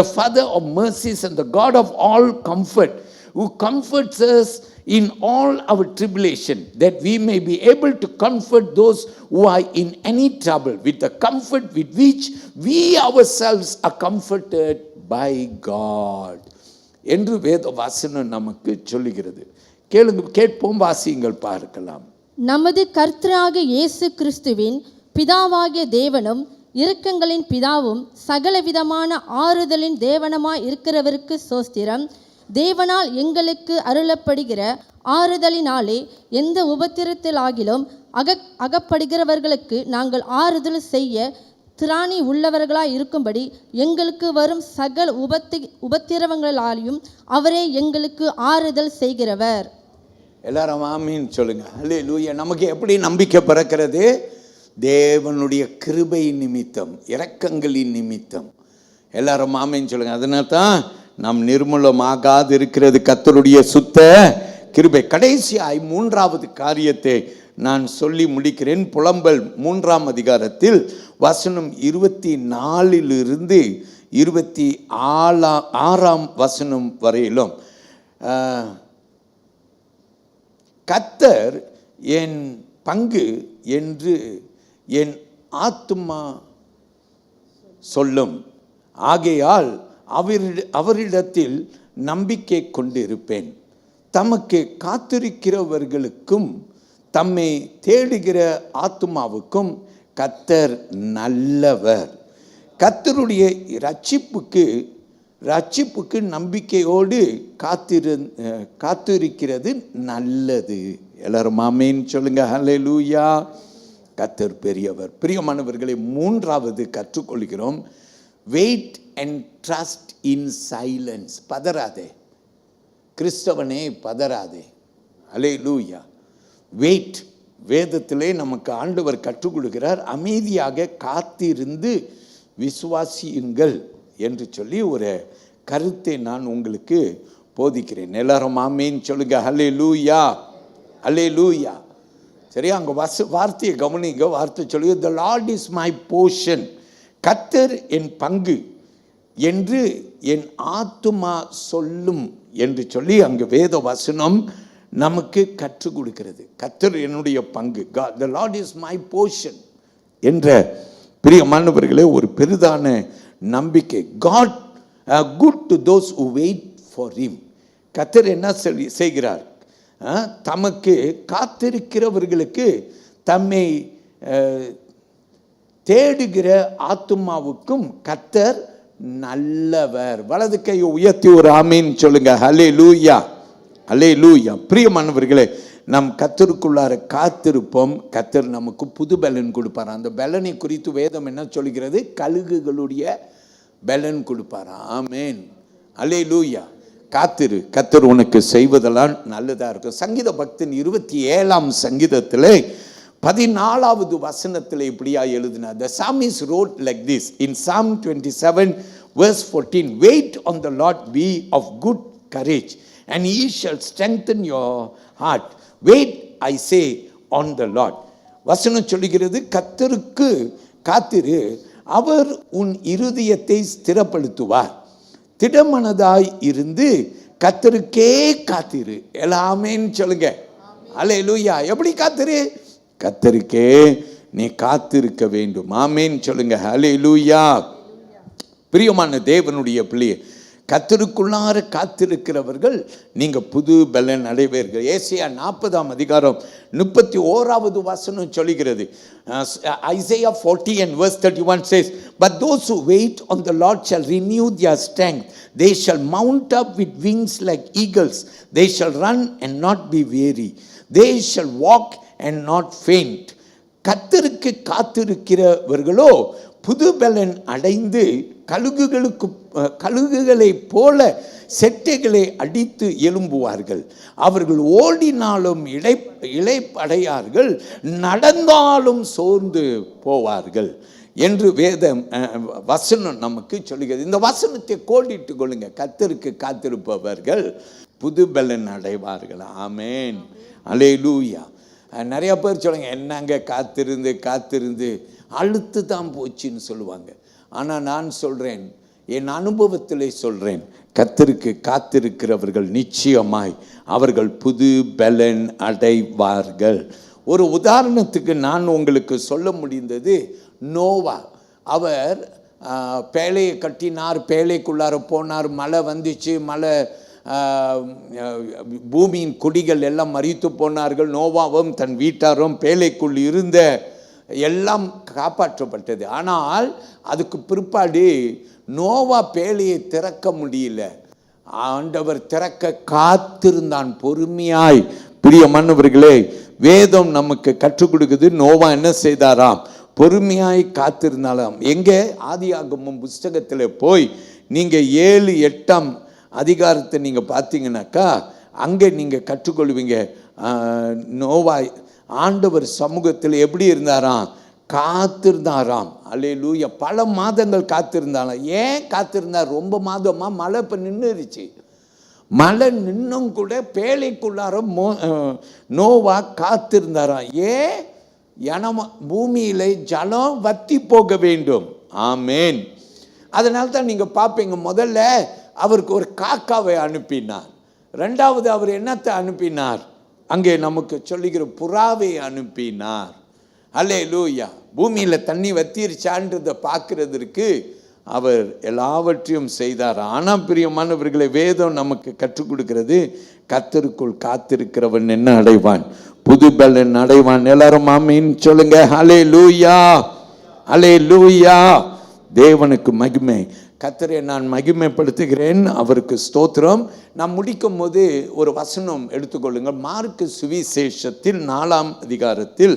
the Father of mercies and the God of all comfort, who comforts us in all our tribulation, that we may be able to comfort those who are in any trouble with the comfort with which we ourselves are comforted by God." என்று வேத வசனம் நமக்கு சொல்லுகிறது. கேட்போம், வாசியுங்கள், பார்க்கலாம். நமது கர்த்தராகிய இயேசு கிறிஸ்துவின் பிதாவாகிய தேவனும் இரக்கங்களின் பிதாவும் சகலவிதமான ஆறுதலின் தேவனுமாய் இருக்கிறவருக்கு சோஸ்திரம். தேவனால் எங்களுக்கு அருளப்படுகிற ஆறுதலினாலே எந்த உபத்திரத்திலாகிலும் அகப்படுகிறவர்களுக்கு நாங்கள் ஆறுதல் செய்ய திராணி உள்ளவர்களாய் இருக்கும்படி எங்களுக்கு வரும் சகல உபத்திரவங்களாலையும் அவரே எங்களுக்கு ஆறுதல் செய்கிறவர். எல்லாரும் ஆமீன் சொல்லுங்க. அல்லேலூயா. நமக்கு எப்படி நம்பிக்கை பிறக்கிறது? தேவனுடைய கிருபை நிமித்தம், இரக்கங்களின் நிமித்தம். எல்லாரும் ஆமீன் சொல்லுங்க. அதனால தான் நாம் நிர்மூலமாகாது இருக்கிறது கர்த்தருடைய சுத்த கிருபை. கடைசியாய் மூன்றாவது காரியத்தை நான் சொல்லி முடிக்கிறேன். புலம்பல் 3ஆம் அதிகாரத்தில் வசனம் 24 26 வசனம் வரையிலும் கர்த்தர் என் பங்கு என்று என் ஆத்துமா சொல்லும், ஆகையால் அவரிடத்தில் நம்பிக்கை கொண்டிருப்பேன். தமக்கு காத்திருக்கிறவர்களுக்கும் தம்மை தேடுகிற ஆத்துமாவுக்கும் கர்த்தர் நல்லவர். கர்த்தருடைய ரட்சிப்புக்கு நம்பிக்கையோடு காத்திருக்கிறது நல்லது. எல்லாரும் ஆமென் சொல்லுங்க. ஹல்லேலூயா. கர்த்தர் பெரியவர். பிரியமானவர்களை, மூன்றாவது கற்றுக்கொள்கிறோம், wait and trust in silence. பதறாதே கிறிஸ்தவனே, பதறாதே. ஹல்லேலூயா. வெயிட், வேதத்திலே நமக்கு ஆண்டவர் கற்றுக் கொடுக்கிறார், அமைதியாக காத்திருந்து விசுவாசியுங்கள் என்று சொல்லி ஒரு கருத்தை நான் உங்களுக்கு போதிக்கிறேன். எல்லாரும் ஆமீன் சொல்லுங்க. ஹல்லேலூயா, ஹல்லேலூயா. சரியா? அங்கே வார்த்தையை கவனிங்க. வார்த்தை சொல்லுங்க, the Lord is my portion, கர்த்தர் என் பங்கு என்று என் ஆத்துமா சொல்லும் என்று சொல்லி அங்கு வேத வசனம் நமக்கு கற்றுக் கொடுக்கிறது. கர்த்தர் என்னுடைய பங்கு, the Lord is my portion என்ற பிரியமானவர்களே ஒரு பெரிதான நம்பிக்கை. God good to those who wait for him. கர்த்தர் என்ன செய்கிறார்? தமக்கு காத்திருக்கிறவர்களுக்கு, தம்மை தேடுகிற ஆத்துமாவுக்கும் கர்த்தர் நல்லவர். வலது கையை உயர்த்தி ஒரு ஆமீன் சொல்லுங்க. ஹல்லேலூயா, ஹல்லேலூயா. பிரியமானவர்களே, நம் கர்த்தருக்குள்ளார காத்திருப்போம். கர்த்தர் நமக்கு புது பலன் கொடுப்பார். அந்த பலனை குறித்து வேதம் என்ன சொல்கிறது? கழுகுகளுடைய பலன் கொடுப்பார். ஆமேன், ஹல்லேலூயா. காத்திரு, கர்த்தர் உனக்கு செய்வதெல்லாம் நல்லதா இருக்கும். சங்கீத பக்தன் 27ஆம் சங்கீதத்தில் 14வது வசனத்தில் இப்படியா எழுதினார். The psalmist wrote like this in Psalm 27 verse 14, wait on the Lord, be of good courage, and he shall strengthen your heart. Wait, I say, on the Lord. வசனம் சொல்லுகிறது, கர்த்தருக்கு காத்திரு, அவர் உன் இருதயத்தை ஸ்திரப்படுத்துவார். திடமனதாய் இருந்து கர்த்தருக்கே காத்திரு. எல்லாமேன்னு சொல்லுங்க. அல்லேலூயா. எப்படி காத்திரு? கர்த்தருக்கே நீ காத்திருக்க வேண்டும். ஆமேன் சொல்லுங்க. அல்லேலூயா. பிரியமான தேவனுடைய பிள்ளையே, கர்த்தருக்குள்ளார காத்திருக்கிறவர்கள் நீங்க புது பலன் அடைவீர்கள். ஏசாயா 40ஆம் அதிகாரம் 31வது வசனம் சொல்லுகிறது. Isaiah 40 and verse 31 says, but those who wait on the Lord shall renew their strength, they shall mount up with wings like eagles, they shall run and not be weary, they shall walk and not faint. கர்த்தருக்கு காத்திருக்கிறவர்களோ புது பலன் அடைந்து கழுகுகளை போல செட்டைகளை அடித்து எழும்புவார்கள். அவர்கள் ஓடினாலும் இளைப்படையார்கள், நடந்தாலும் சோர்ந்து போவார்கள் என்று வேதம் வசனம் நமக்கு சொல்லுகிறது. இந்த வசனத்தை கோடிட்டு கொள்ளுங்க. கர்த்தருக்கு காத்திருப்பவர்கள் புது பலன் அடைவார்கள். ஆமேன், அல்லேலூயா. நிறைய பேர் சொல்லுங்க, என்னங்க காத்திருந்து அழுத்து தான் போச்சுன்னு சொல்லுவாங்க. ஆனால் நான் சொல்கிறேன், என் அனுபவத்தில் சொல்கிறேன், கர்த்தருக்கு காத்திருக்கிறவர்கள் நிச்சயமாய் அவர்கள் புது பலன் அடைவார்கள். ஒரு உதாரணத்துக்கு நான் உங்களுக்கு சொல்ல முடிந்தது, நோவா. அவர் பேழையை கட்டினார், பேழைக்குள்ளார போனார், மழை வந்துச்சு, மழை பூமியின் குடிகள் எல்லாம் மரித்து போனார்கள். நோவாவும் தன் வீட்டாரும் பேழைக்குள் இருந்த எல்லாம் காப்பாற்றப்பட்டது. ஆனால் அதுக்கு பிற்பாடு நோவா பேழையை திறக்க முடியல. ஆண்டவர் திறக்க காத்திருந்தான் பொறுமையாய். பிரியமானவர்களே, வேதம் நமக்கு கற்றுக் கொடுக்குது. நோவா என்ன செய்தாராம்? பொறுமையாய் காத்திருந்தாலாம். எங்கே? ஆதியாகமம் புஸ்தகத்தில் போய் நீங்கள் 7-8 அதிகாரத்தை நீங்கள் பார்த்தீங்கன்னாக்கா அங்கே நீங்கள் கற்றுக்கொள்வீங்க. நோவா ஆண்டவர் சமூகத்தில் எப்படி இருந்தாராம்? காத்திருந்தாராம். அல்லேலூயா. பல மாதங்கள் காத்திருந்தாராம். ஏன் காத்திருந்தார்? ரொம்ப மாதமாக மழை இப்போ நின்றுருச்சு. மழை நின்னும் கூட பேழைக்குள்ளார நோவா காத்திருந்தாராம். ஏன்? பூமியில ஜலம் வத்தி போக வேண்டும். ஆமேன். அதனால தான் நீங்கள் பார்ப்பீங்க, முதல்ல அவருக்கு ஒரு காக்காவை அனுப்பினார். ரெண்டாவது அவர் என்னத்தை அனுப்பினார்? அங்கே நமக்கு சொல்லுகிற புறாவை அனுப்பினார். அல்லேலூயா. பூமியில் தண்ணி வத்திருச்சான்றதை பார்க்கறதற்கு அவர் எல்லாவற்றையும் செய்தார். ஆனால் பிரியமானவர்களை, வேதம் நமக்கு கற்றுக் கொடுக்கிறது, கர்த்தருக்குள் காத்திருக்கிறவன் என்ன அடைவான்? புது பலன் அடைவான். எல்லாரும் ஆமீன் சொல்லுங்க. அல்லேலூயா, அல்லேலூயா. தேவனுக்கு மகிமை. கர்த்தரை நான் மகிமைப்படுத்துகிறேன். அவருக்கு ஸ்தோத்திரம். நான் முடிக்கும் போது ஒரு வசனம் எடுத்துக்கொள்ளுங்கள். மார்க்கு சுவிசேஷத்தில் 4ஆம் அதிகாரத்தில்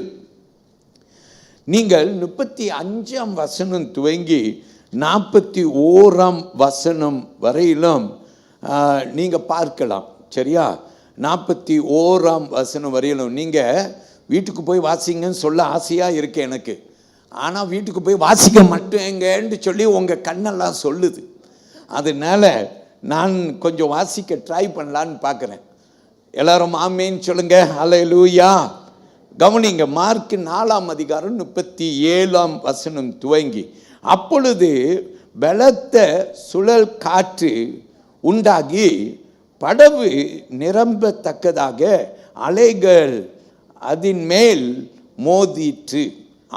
நீங்கள் 35ஆம் வசனம் துவங்கி 41ஆம் வசனம் வரையிலும் நீங்கள் பார்க்கலாம். சரியா? 41ஆம் வசனம் வரையிலும் நீங்கள் வீட்டுக்கு போய் வாசிங்கன்னு சொல்ல ஆசையாக இருக்கு எனக்கு. ஆனால் வீட்டுக்கு போய் வாசிக்க மாட்டேங்கன்னு சொல்லி உங்கள் கண்ணெல்லாம் சொல்லுது. அதனால நான் கொஞ்சம் வாசிக்க ட்ரை பண்ணலான்னு பார்க்குறேன். எல்லாரும் ஆமேன்னு சொல்லுங்க. அல்லேலூயா. கவனிங்க. மார்க் 4ஆம் அதிகாரம் 37ஆம் வசனம் துவங்கி, அப்பொழுது பலத்த சுழல் காற்று உண்டாகி படகு நிரம்பத்தக்கதாக அலைகள் அதன் மேல் மோதிற்று.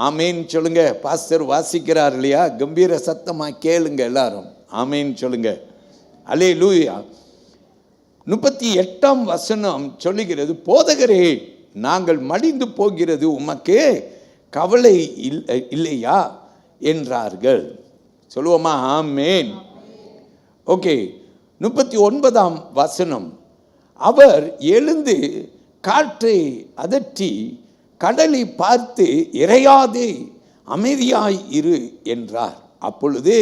ஆமேன்னு சொல்லுங்க. பாஸ்டர் வாசிக்கிறார் இல்லையா? கம்பீர சத்தமாக கேளுங்க எல்லாரும். ஆமேன்னு சொல்லுங்க. அல்லேலூயா. 38ஆம் வசனம் சொல்லுகிறது, போதகரே, நாங்கள் மடிந்து போகிறது உமக்கு கவலை இல்லையா என்றார்கள். சொல்லுவோமா? ஆமேன். ஓகே. 39ஆம் வசனம், அவர் எழுந்து காற்றை அதற்றி கடலை பார்த்து இறையாதே அமைதியாய் இரு என்றார். அப்பொழுது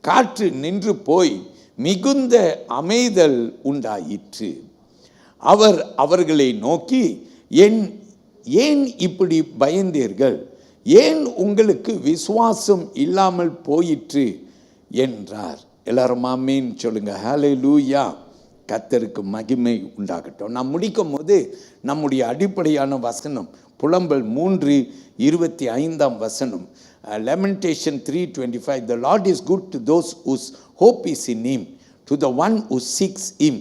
காற்று நின்று போய் மிகுந்த அமைதல் உண்டாயிற்று. அவர் அவர்களை நோக்கி, ஏன் இப்படி பயந்தீர்கள்? ஏன் உங்களுக்கு விசுவாசம் இல்லாமல் போயிற்று என்றார். எல்லாரும் ஆமீன் சொல்லுங்க. ஹல்லேலூயா. கர்த்தருக்கு மகிமை உண்டாகட்டும். நான் முடிக்கும் போது நம்முடைய அடிப்படையான வசனம் புலம்பல் 3:25 வசனம், Lamentation 3:25, the Lord is good to those whose hope is in him, to the one who seeks him.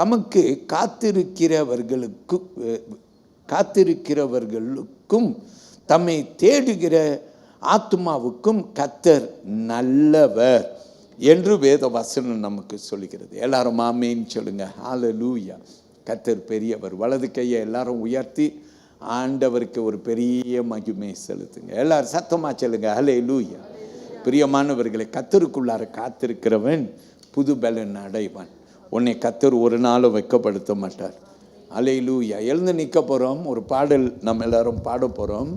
தமக்கு காத்திருக்கிறவர்களுக்கும் தம்மை தேடுகிற ஆத்மாவுக்கும் கர்த்தர் நல்லவர் என்று வேத வசனம் நமக்கு சொல்லுகிறது. எல்லாரும் ஆமேன்னு சொல்லுங்க. ஹல்லேலூயா. கர்த்தர் பெரியவர். வலது கையை எல்லாரும் உயர்த்தி ஆண்டவருக்கு ஒரு பெரிய மகிமை செலுத்துங்க. எல்லாரும் சத்தமாக சொல்லுங்க. ஹல்லேலூயா. பிரியமானவர்களை, கர்த்தருக்குள்ளார காத்திருக்கிறவன் புது பலன் அடைவான். உன்னை கர்த்தர் ஒரு நாளும் வெட்கப்படுத்த மாட்டார். ஹல்லேலூயா. எழுந்து நிற்க போகிறோம். ஒரு பாடல் நம்ம எல்லாரும் பாட போகிறோம்.